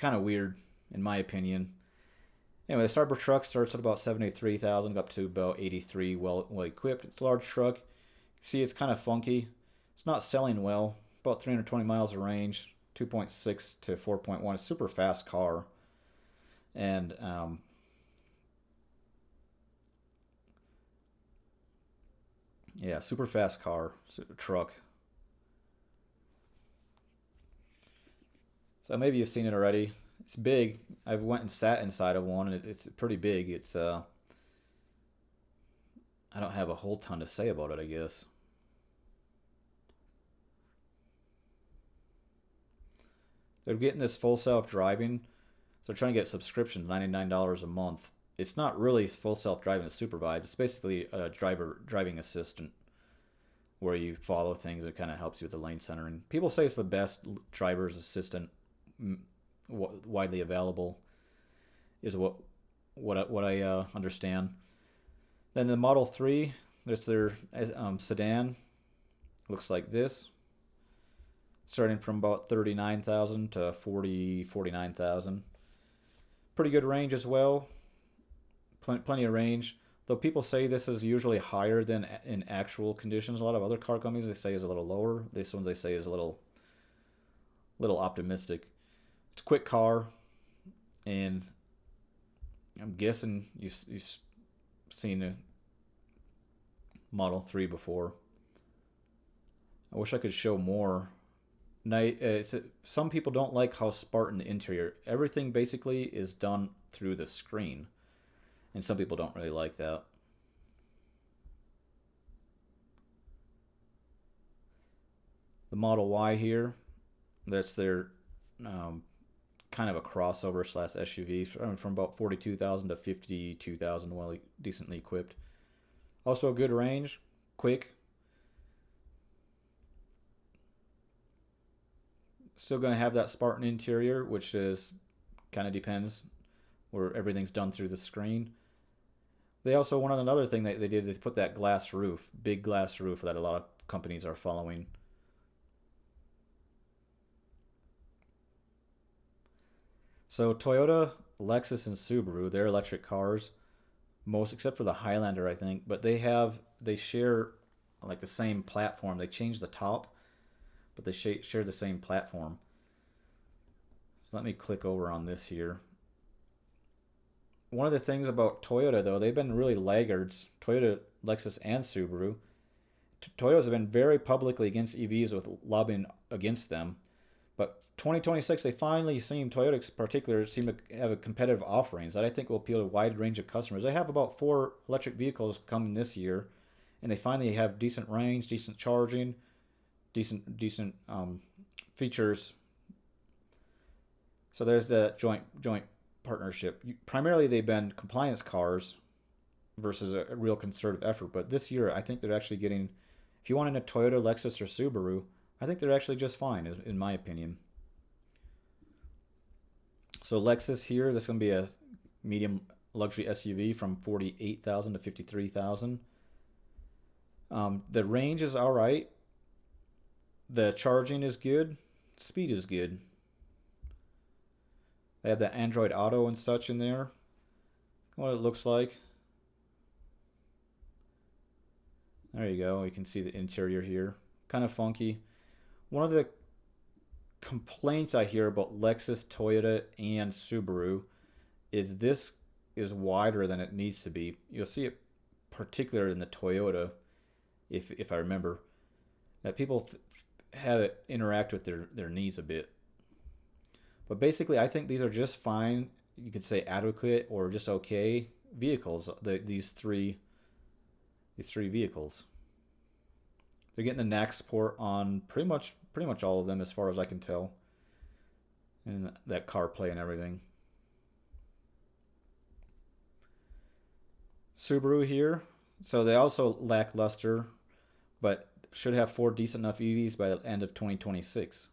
of weird, in my opinion. Anyway, the Starter truck starts at about $73,000, up to about $83,000, well equipped. It's a large truck. See, it's kind of funky. It's not selling well. About 320 miles of range, 2.6 to 4.1. It's a super fast car. And super fast car, truck. So maybe you've seen it already. It's big. I went and sat inside of one, and it's pretty big. It's I don't have a whole ton to say about it, I guess. They're getting this full self-driving. So they're trying to get subscription, $99 a month. It's not really full self-driving it's supervised. It's basically a driving assistant where you follow things. It kind of helps you with the lane centering. People say it's the best driver's assistant widely available, is what I understand. Then the Model 3, there's their sedan. Looks like this. Starting from about $39,000 to $49,000. Pretty good range as well. Plenty of range. Though people say this is usually higher than in actual conditions. A lot of other car companies they say is a little lower. This one they say is a little optimistic. It's a quick car, and I'm guessing you've seen a Model 3 before. I wish I could show more. Some people don't like how Spartan the interior. Everything basically is done through the screen. and some people don't really like that. The Model Y here, that's their kind of a crossover slash SUV from about 42,000 to 52,000, well, decently equipped. Also a good range, quick. Still going to have that Spartan interior, which is kind of depends where everything's done through the screen. They also wanted another thing that they did, they put that glass roof, big glass roof that a lot of companies are following. So Toyota, Lexus, and Subaru, they're electric cars, most except for the Highlander, I think, but they share like the same platform. They changed the top, but they share the same platform. So let me click over on this here. One of the things about Toyota, though, they've been really laggards. Toyota, Lexus, and Subaru. Toyotas have been very publicly against EVs with lobbying against them. But 2026, they finally seem, Toyota in particular, seem to have a competitive offerings that I think will appeal to a wide range of customers. They have about 4 electric vehicles coming this year, and they finally have decent range, decent charging, decent features. So there's the joint partnership. Primarily, they've been compliance cars versus a real concerted effort. But this year, I think they're actually getting, if you want a Toyota, Lexus, or Subaru, I think they're actually just fine, in my opinion. So Lexus here, this is going to be a medium luxury SUV from 48,000 to 53,000. The range is all right. The charging is good. Speed is good. They have the Android Auto and such in there. What it looks like. There you go. You can see the interior here. Kind of funky. One of the complaints I hear about Lexus, Toyota, and Subaru is this is wider than it needs to be. You'll see it particularly in the Toyota, if I remember, that people have it interact with their knees a bit. But basically, I think these are just fine. You could say adequate or just okay vehicles. These three vehicles. They're getting the NAC support on pretty much all of them, as far as I can tell, and that CarPlay and everything. Subaru here, so they also lackluster, but should have 4 decent enough EVs by the end of 2026.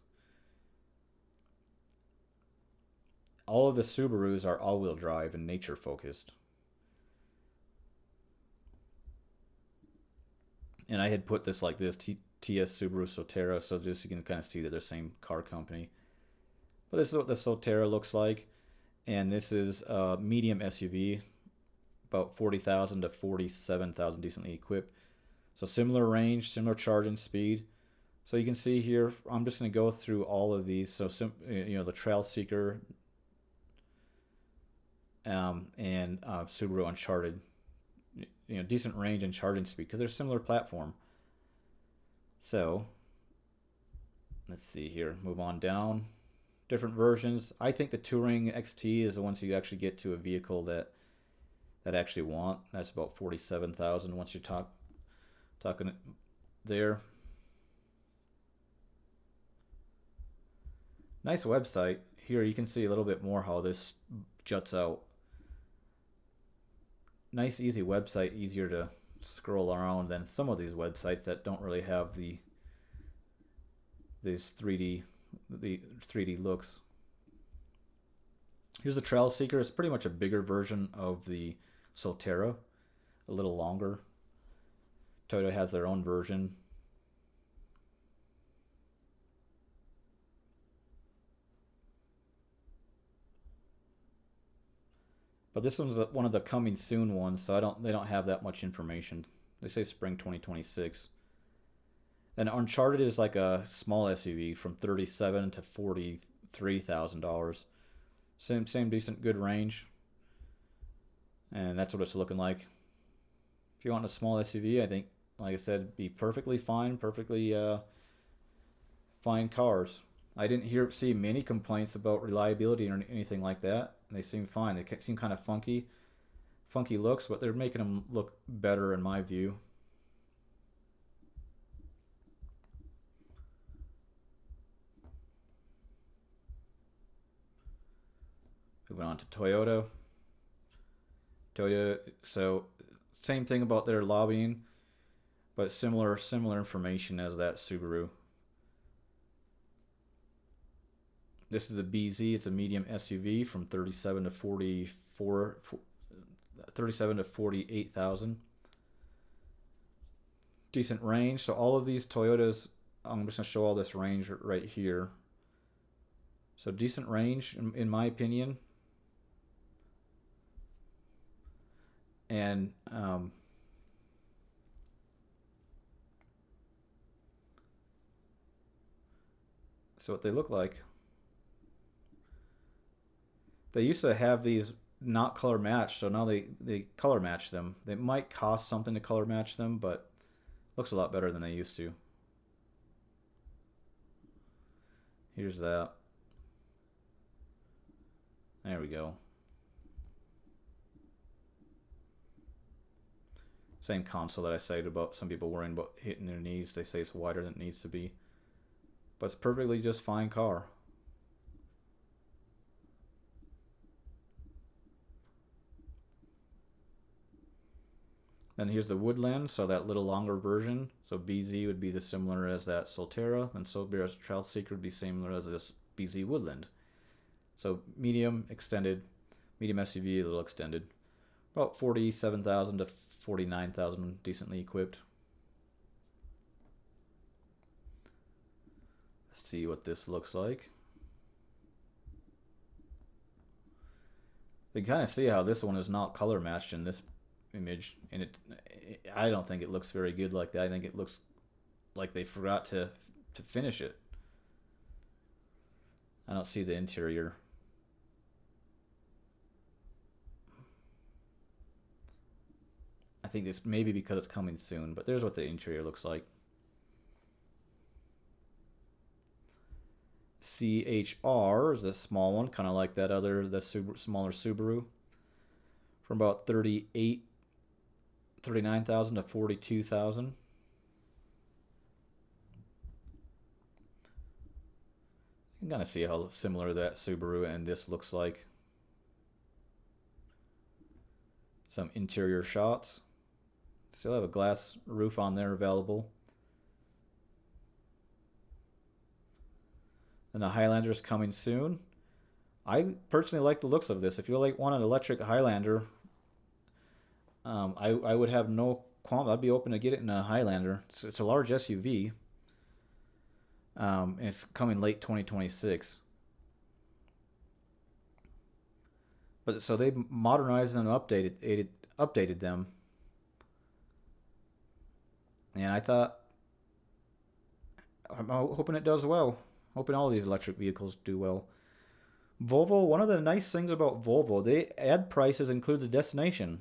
All of the Subarus are all-wheel drive and nature focused. And I had put this like this, TS Subaru Solterra, so just you can kind of see that they're the same car company. But this is what the Solterra looks like. And this is a medium SUV, about 40,000 to 47,000, decently equipped. So similar range, similar charging speed. So you can see here, I'm just going to go through all of these. So, the Trail Seeker and Subaru Uncharted. Decent range and charging speed because they're similar platform. So let's see here, move on down. Different versions. I think the Touring XT is the ones you actually get to a vehicle that actually want. That's about 47,000 once you're talking there. Nice website. Here you can see a little bit more how this juts out. Nice, easy website, easier to scroll around than some of these websites that don't really have these 3D looks. Here's the Trail Seeker. It's pretty much a bigger version of the Solterra, a little longer. Toyota has their own version. But this one's one of the coming soon ones, so they don't have that much information. They say spring 2026. And Uncharted is like a small SUV from $37,000 to $43,000. Same decent good range. And that's what it's looking like. If you want a small SUV, I think, like I said, be perfectly fine, fine cars. I didn't see many complaints about reliability or anything like that. They seem fine. They seem kind of funky. funky looks, but they're making them look better in my view. Moving on to Toyota. So same thing about their lobbying, but similar information as that Subaru. This is the BZ. It's a medium SUV from 37 to 48,000. Decent range. So all of these Toyotas, I'm just gonna show all this range right here. So decent range in my opinion. And so what they look like. They used to have these not color matched, so now they color match them. They might cost something to color match them, but looks a lot better than they used to. Here's that. There we go. Same console that I said about some people worrying about hitting their knees. They say it's wider than it needs to be. But it's perfectly just fine car. Then here's the Woodland, so that little longer version. So BZ would be the similar as that Solterra, and Subaru Solterra would be similar as this BZ Woodland. So medium extended, medium SUV, a little extended. About 47,000 to 49,000 decently equipped. Let's see what this looks like. You can kind of see how this one is not color matched in this image, and I don't think it looks very good like that. I think it looks like they forgot to finish it. I don't see the interior. I think this may be because it's coming soon, but there's what the interior looks like. CHR is a small one, kind of like that other, the smaller Subaru. From about 39,000 to 42,000. You can kind of see how similar that Subaru and this looks like. Some interior shots. Still have a glass roof on there available. And the Highlander is coming soon. I personally like the looks of this. If you want an electric Highlander, I would have no qualm. I'd be open to get it in a Highlander. It's a large SUV. And it's coming late 2026. But so they modernized and updated them. And I thought, I'm hoping it does well. Hoping all of these electric vehicles do well. Volvo, one of the nice things about Volvo, they add prices include the destination.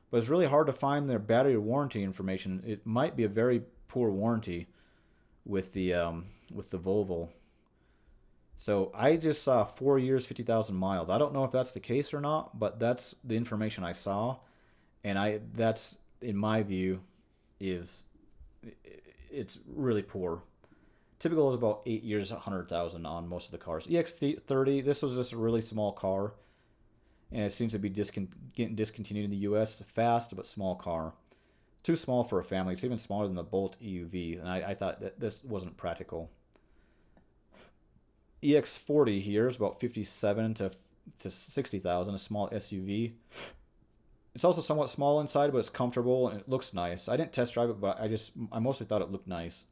But it's really hard to find their battery warranty information. It might be a very poor warranty with the Volvo. So I just saw 4 years, 50,000 miles. I don't know if that's the case or not, but that's the information I saw, and that's in my view it's really poor. Typical is about 8 years, 100,000 on most of the cars. EX30, this was just a really small car, and it seems to be getting discontinued in the U.S. It's a fast but small car. Too small for a family. It's even smaller than the Bolt EUV, and I thought that this wasn't practical. EX40 here is about 57 to 60,000, a small SUV. It's also somewhat small inside, but it's comfortable and it looks nice. I didn't test drive it, but I mostly thought it looked nice.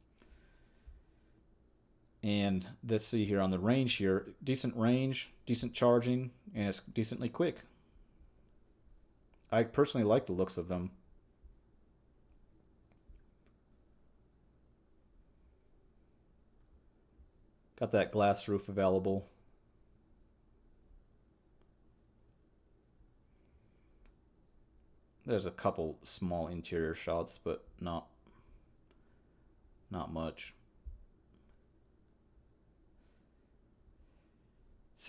And let's see here on the range here, decent range, decent charging, and it's decently quick. I personally like the looks of them. Got that glass roof available. There's a couple small interior shots, but not much.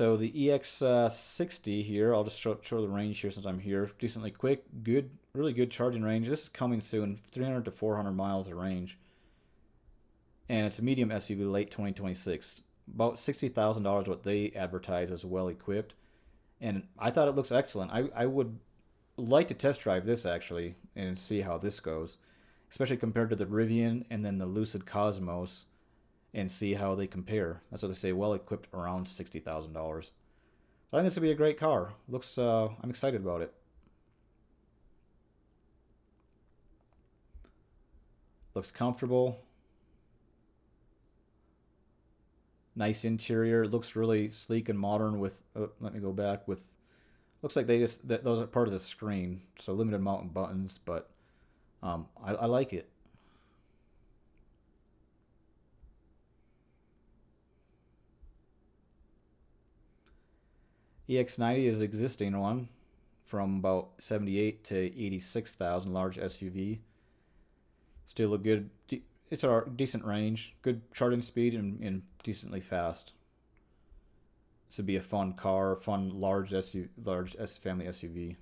So the EX60 here, I'll just show the range here since I'm here. Decently quick, good, really good charging range. This is coming soon, 300 to 400 miles of range. And it's a medium SUV, late 2026. About $60,000 what they advertise as well equipped. And I thought it looks excellent. I would like to test drive this actually and see how this goes, especially compared to the Rivian and then the Lucid Cosmos, and see how they compare. That's what they say, well equipped around $60,000. I think this would be a great car. Looks, I'm excited about it. Looks comfortable. Nice interior. It looks really sleek and modern with, let me go back, with, looks like they just, those are part of the screen. So limited amount of buttons, but I like it. EX90 is existing one from about 78 to 86,000, large SUV. Still a good, it's a decent range, good charging speed, and decently fast. This would be a fun car, fun large SUV, large family SUV.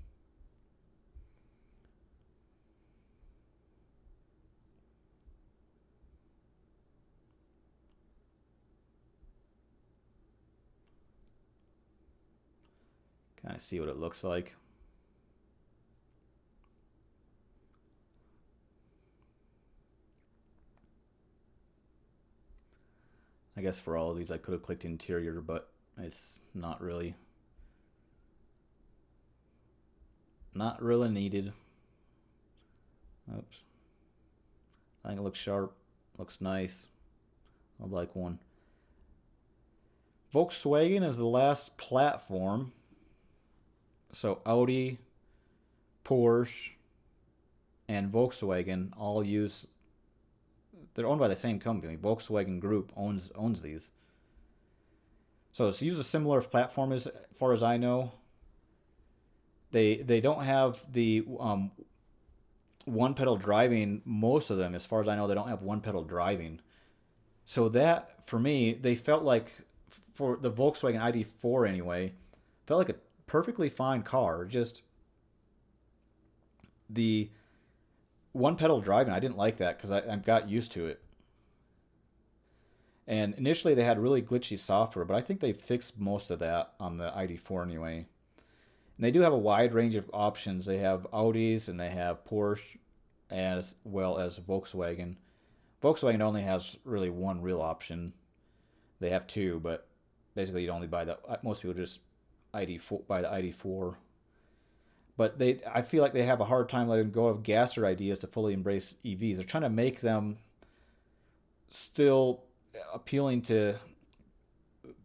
Kind of see what it looks like. I guess for all of these I could have clicked interior, but it's not really needed. Oops. I think it looks sharp, looks nice. I'd like one. Volkswagen is the last platform. So Audi, Porsche, and Volkswagen all use, they're owned by the same company. Volkswagen Group owns these. So it's used a similar platform as far as I know. They don't have the one pedal driving. Most of them, as far as I know, they don't have one pedal driving. So that, for me, they felt like, for the Volkswagen ID4 anyway, felt like a perfectly fine car. Just the one pedal driving, I didn't like that because I got used to it. And initially they had really glitchy software, but I think they fixed most of that on the ID4 anyway. And they do have a wide range of options. They have Audis and they have Porsche as well as Volkswagen. Volkswagen only has really one real option. They have two, but basically you'd only buy the, most people just ID4 by the ID4. But I feel like they have a hard time letting go of gasser ideas to fully embrace EVs. They're trying to make them still appealing to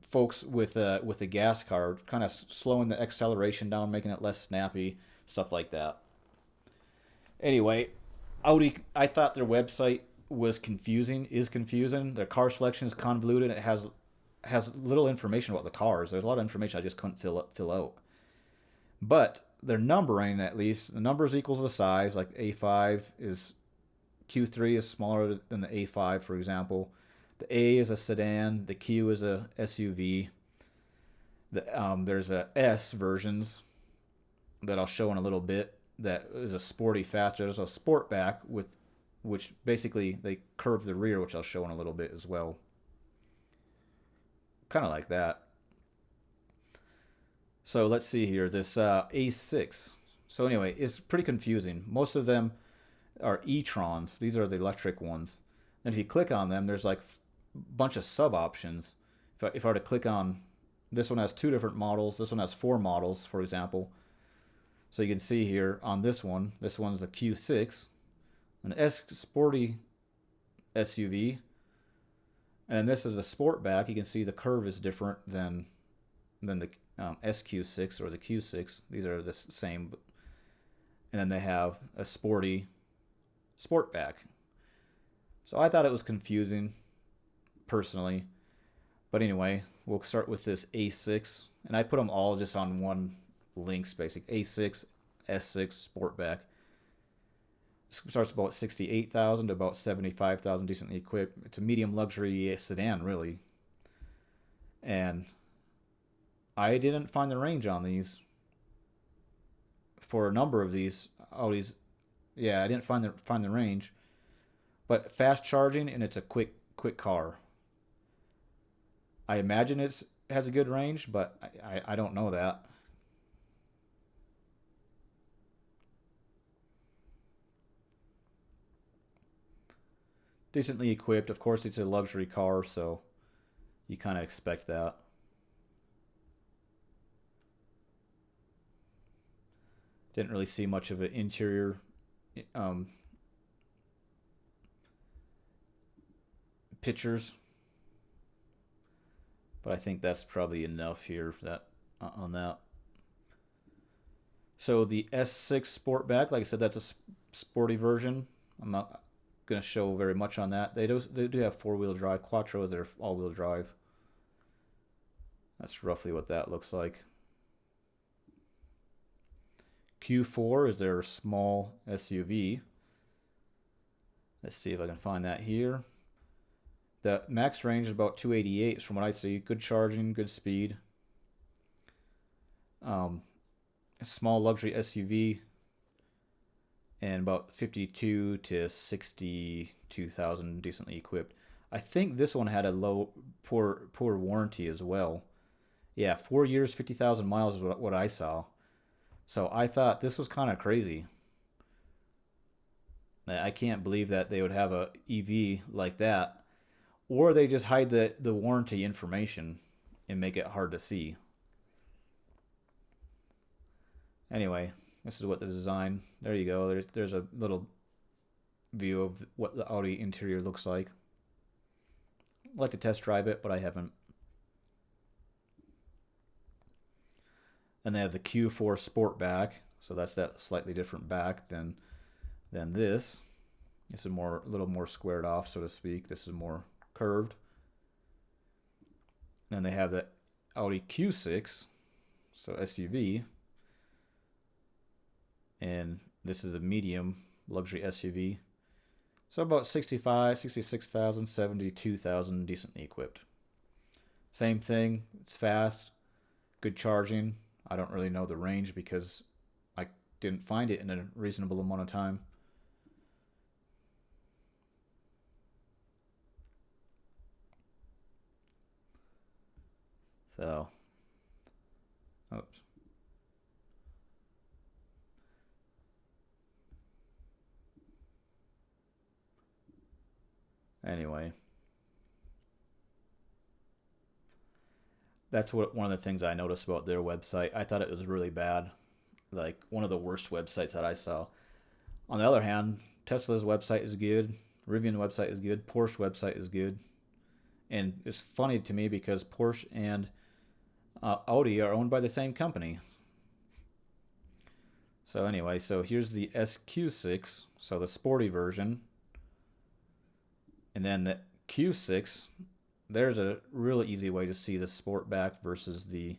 folks with a gas car, kind of slowing the acceleration down, making it less snappy, stuff like that. Anyway, Audi, I thought their website was confusing, is confusing. Their car selection is convoluted. It has little information about the cars. There's a lot of information I just couldn't fill out. But their numbering, at least, the numbers equals the size. Like A5 is, Q3 is smaller than the A5, for example. The A is a sedan. The Q is a SUV. There's a S versions that I'll show in a little bit. That is a sporty faster. There's a Sportback with, which basically they curve the rear, which I'll show in a little bit as well. Kind of like that. So let's see here. This A6. So anyway, it's pretty confusing. Most of them are e-trons. These are the electric ones. And if you click on them, there's like a bunch of sub options. If I were to click on, this one has 2 different models. This one has 4 models, for example. So you can see here on this one's the Q6, an S sporty SUV, and this is a Sportback. You can see the curve is different than the SQ6 or the Q6. These are the same, and then they have a sporty Sportback. So I thought it was confusing, personally, but anyway, we'll start with this A6, and I put them all just on one links, basic A6, S6, Sportback. This starts about 68,000 to about 75,000, decently equipped. It's a medium luxury sedan, really. And I didn't find the range on these for a number of these Audis. Yeah, I didn't find the range, but fast charging and it's a quick car. I imagine it has a good range, but I don't know that. Decently equipped. Of course, it's a luxury car, so you kind of expect that. Didn't really see much of an interior um, pictures, but I think that's probably enough here that on that. So the S6 Sportback, like I said, that's a sporty version. I'm not going to show very much on that. They do have four-wheel drive. Quattro is their all-wheel drive. That's roughly what that looks like. Q4 is their small SUV. Let's see if I can find that here. The max range is about 288 from what I see. Good charging, good speed. Small luxury SUV. And about 52 to 62,000 decently equipped. I think this one had a poor warranty as well. Yeah, 4 years, 50,000 miles is what I saw. So I thought this was kind of crazy. I can't believe that they would have a EV like that, or they just hide the warranty information and make it hard to see. Anyway, this is what the design. There you go. There's a little view of what the Audi interior looks like. I'd like to test drive it, but I haven't. And they have the Q4 Sportback, so that's that slightly different back than this. This is a little more squared off, so to speak. This is more curved. And they have the Audi Q6, so SUV. And this is a medium luxury SUV. So about 65, 66,000, 72,000 decently equipped. Same thing, it's fast, good charging. I don't really know the range because I didn't find it in a reasonable amount of time. So, oops. Anyway, that's one of the things I noticed about their website. I thought it was really bad, like one of the worst websites that I saw. On the other hand, Tesla's website is good, Rivian website is good, Porsche website is good, and it's funny to me because Porsche and Audi are owned by the same company. So anyway, so here's the SQ6, so the sporty version, and then the Q6. There's a really easy way to see the Sportback versus the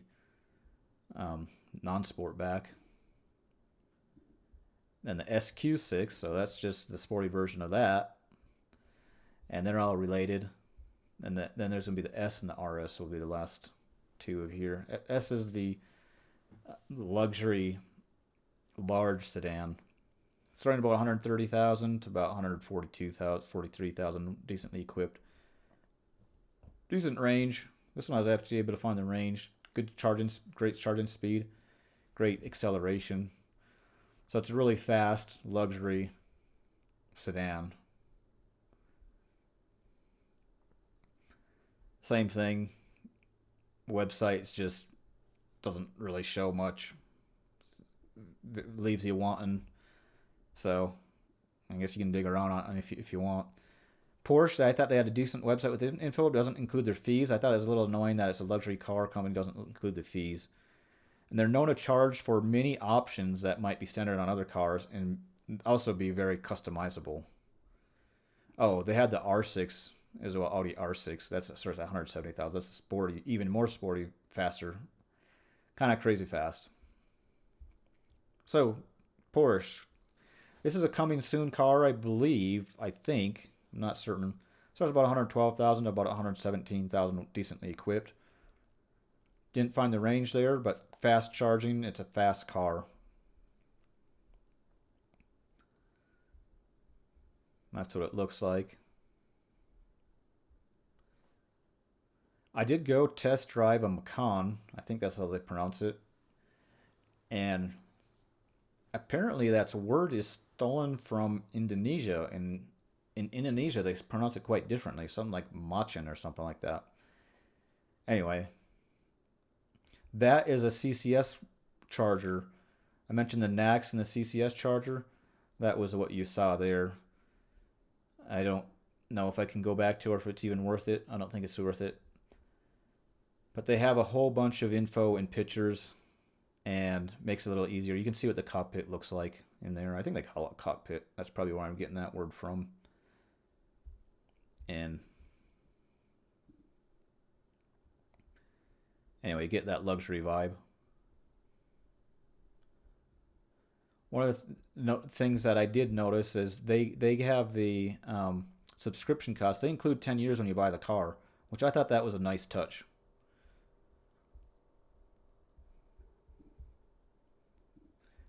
non-Sportback. Then the SQ6, so that's just the sporty version of that. And they're all related. And then there's going to be the S and the RS will be the last two of here. S is the luxury large sedan. Starting about 130,000 to about 142,000, 43,000 decently equipped. Decent range. This one I was actually able to find the range. Good charging, great charging speed, great acceleration. So it's a really fast luxury sedan. Same thing. Websites just doesn't really show much. It leaves you wanting. So I guess you can dig around on it if you want. Porsche, I thought they had a decent website with info. It doesn't include their fees. I thought it was a little annoying that it's a luxury car company, doesn't include the fees. And they're known to charge for many options that might be standard on other cars and also be very customizable. Oh, they had the R6 as well, Audi R6. That starts at 170,000. That's sporty, even more sporty, faster. Kind of crazy fast. So, Porsche. This is a coming soon car, I think. I'm not certain. Starts about 112,000 to about 117,000 decently equipped. Didn't find the range there, but fast charging, it's a fast car. That's what it looks like. I did go test drive a Macan. I think that's how they pronounce it. And apparently that word is stolen from Indonesia. And in Indonesia, they pronounce it quite differently. Something like Machin or something like that. Anyway, that is a CCS charger. I mentioned the NACS and the CCS charger. That was what you saw there. I don't know if I can go back to it or if it's even worth it. I don't think it's worth it. But they have a whole bunch of info and pictures and makes it a little easier. You can see what the cockpit looks like in there. I think they call it cockpit. That's probably where I'm getting that word from. And anyway, you get that luxury vibe. One of the things that I did notice is they have the subscription cost. They include 10 years when you buy the car, which I thought that was a nice touch.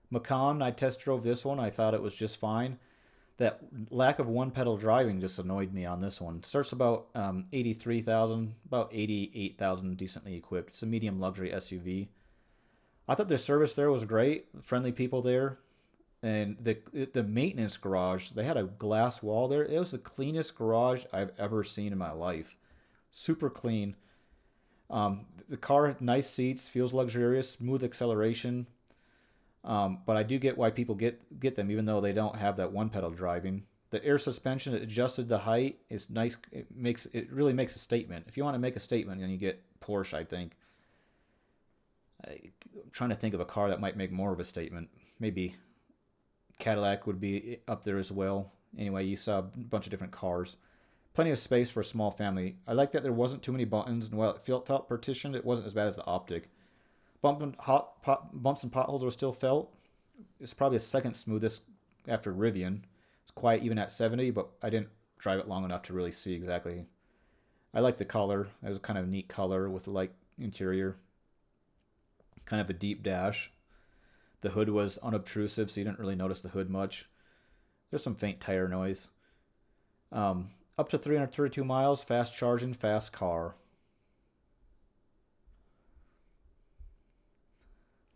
Macan, I test drove this one. I thought it was just fine. That lack of one pedal driving just annoyed me on this one. It starts about 83,000, about 88,000 decently equipped. It's a medium luxury SUV. I thought the service there was great. Friendly people there. And the maintenance garage, they had a glass wall there. It was the cleanest garage I've ever seen in my life. Super clean. The car, nice seats, feels luxurious, smooth acceleration. But I do get why people get them, even though they don't have that one pedal driving. The air suspension, adjusted the height, is nice. It really makes a statement. If you want to make a statement, then you get Porsche, I think. I'm trying to think of a car that might make more of a statement. Maybe Cadillac would be up there as well. Anyway, you saw a bunch of different cars. Plenty of space for a small family. I like that there wasn't too many buttons, and while it felt partitioned, it wasn't as bad as the Optic. Bumps and potholes were still felt. It's probably the second smoothest after Rivian. It's quiet even at 70, but I didn't drive it long enough to really see exactly. I like the color. It was kind of a neat color with the light interior. Kind of a deep dash. The hood was unobtrusive, so you didn't really notice the hood much. There's some faint tire noise. Up to 332 miles, fast charging, fast car.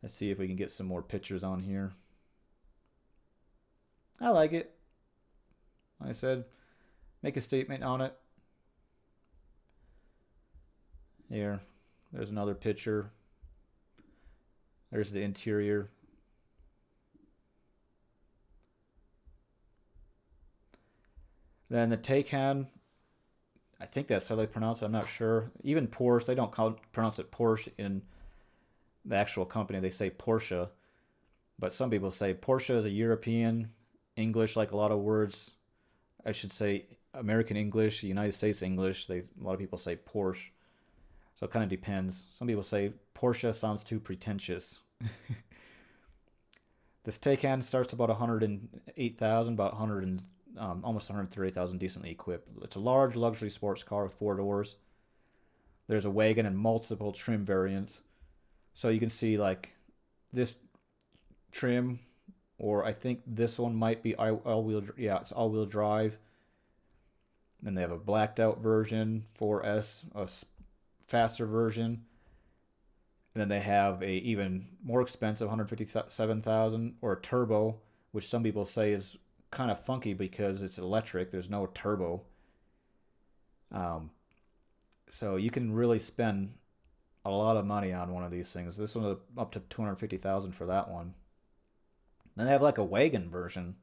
Let's see if we can get some more pictures on here. I like it. Like I said, make a statement on it. Here, there's another picture. There's the interior. Then the Taycan, I think that's how they pronounce it. I'm not sure. Even Porsche, they don't pronounce it Porsche in the actual company. They say Porsche. But some people say Porsche is a European English, like a lot of words. I should say American English, United States English. A lot of people say Porsche. So it kind of depends. Some people say Porsche sounds too pretentious. This Taycan starts about 108,000, about 100 and almost 130,000 decently equipped. It's a large luxury sports car with 4 doors. There's a wagon and multiple trim variants. So you can see like this trim, or I think this one might be all-wheel. Yeah, it's all-wheel drive. Then they have a blacked out version, 4S, a faster version. And then they have a even more expensive 157,000 or a turbo, which some people say is kind of funky because it's electric. There's no turbo. So you can really spend a lot of money on one of these things. This one up to 250,000 for that one. Then they have like a wagon version,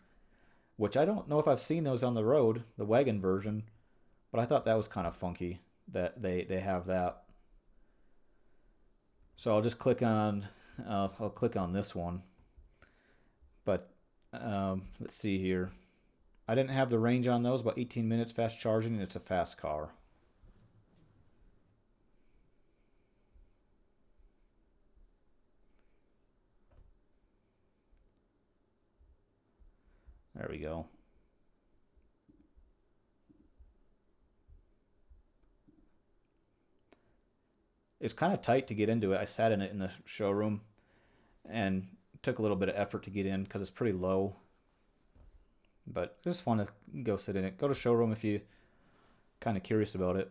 which I don't know if I've seen those on the road, the wagon version, but I thought that was kind of funky that they have that. So I'll just click on this one. But let's see here. I didn't have the range on those, about 18 minutes fast charging, and it's a fast car. There we go. It's kind of tight to get into it. I sat in it in the showroom and took a little bit of effort to get in because it's pretty low. But it's fun to go sit in it. Go to showroom if you kind of curious about it.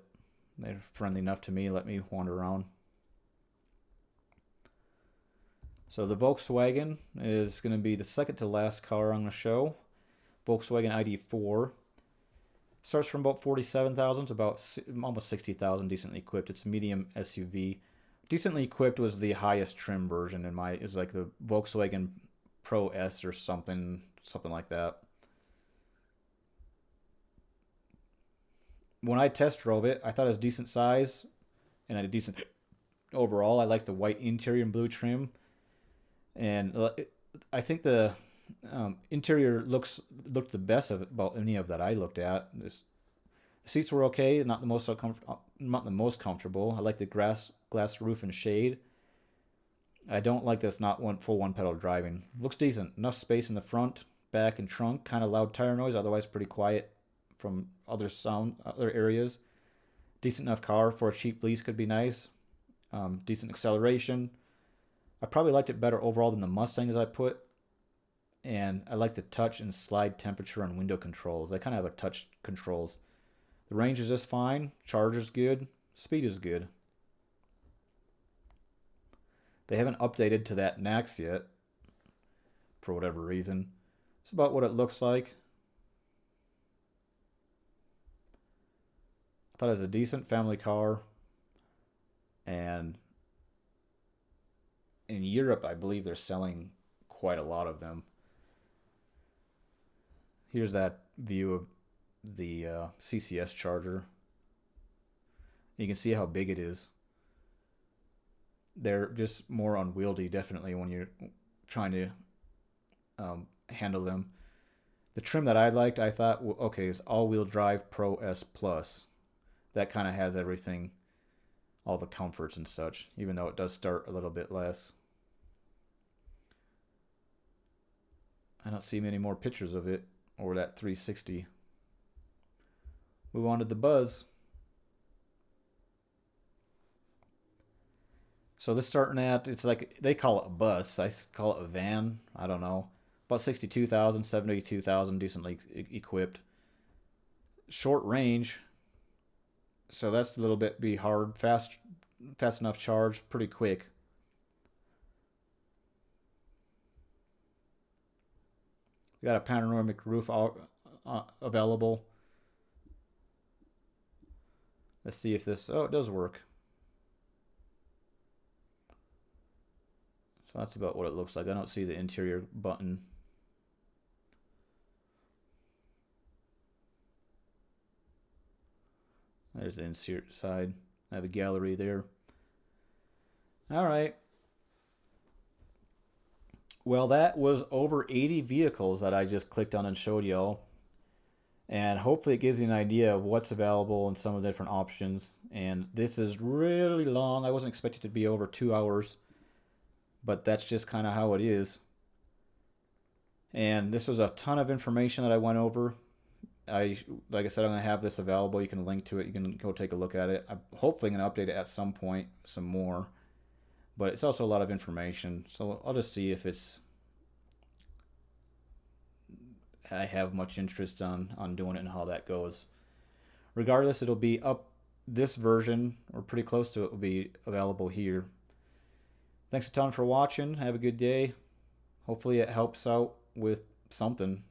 They're friendly enough to me, let me wander around. So the Volkswagen is going to be the second to last car I'm going to show. Volkswagen ID4. Starts from about 47,000 to about almost 60,000, decently equipped. It's a medium SUV. Decently equipped was the highest trim version in my, is like the Volkswagen Pro S or something like that. When I test drove it, I thought it was decent size and had a decent overall. I like the white interior and blue trim. And I think the interior looked the best of about any of that I looked at. The seats were okay, not the most comfortable. I like the glass roof and shade. I don't like this not full one pedal driving. Looks decent. Enough space in the front, back, and trunk. Kind of loud tire noise, otherwise pretty quiet from other areas. Decent enough car for a cheap lease, could be nice. Decent acceleration. I probably liked it better overall than the Mustang as I put. And I like the touch and slide temperature and window controls. They kind of have a touch controls. The range is just fine. Charger's good. Speed is good. They haven't updated to that NACS yet, for whatever reason. It's about what it looks like. I thought it was a decent family car. And in Europe, I believe they're selling quite a lot of them. Here's that view of the CCS charger. You can see how big it is. They're just more unwieldy, definitely, when you're trying to handle them. The trim that I liked, I thought, okay, is all-wheel drive Pro S Plus. That kind of has everything, all the comforts and such, even though it does start a little bit less. I don't see many more pictures of it, or that 360. Move on to the Buzz. So this starting at, it's like, they call it a bus. I call it a van. I don't know. About 62,000, 72,000, decently equipped. Short range. So that's a little bit be hard. Fast enough charge, pretty quick. Got a panoramic roof available. Let's see if this, oh, it does work. So that's about what it looks like. I don't see the interior button. There's the insert side. I have a gallery there. All right. Well, that was over 80 vehicles that I just clicked on and showed y'all. And hopefully it gives you an idea of what's available and some of the different options. And this is really long. I wasn't expecting it to be over 2 hours. But that's just kind of how it is. And this was a ton of information that I went over. Like I said, I'm going to have this available. You can link to it. You can go take a look at it. I'm hopefully going to update it at some point, some more. But it's also a lot of information. So I'll just see if I have much interest on doing it and how that goes. Regardless, it'll be up, this version, or pretty close to it, will be available here. Thanks a ton for watching. Have a good day. Hopefully it helps out with something.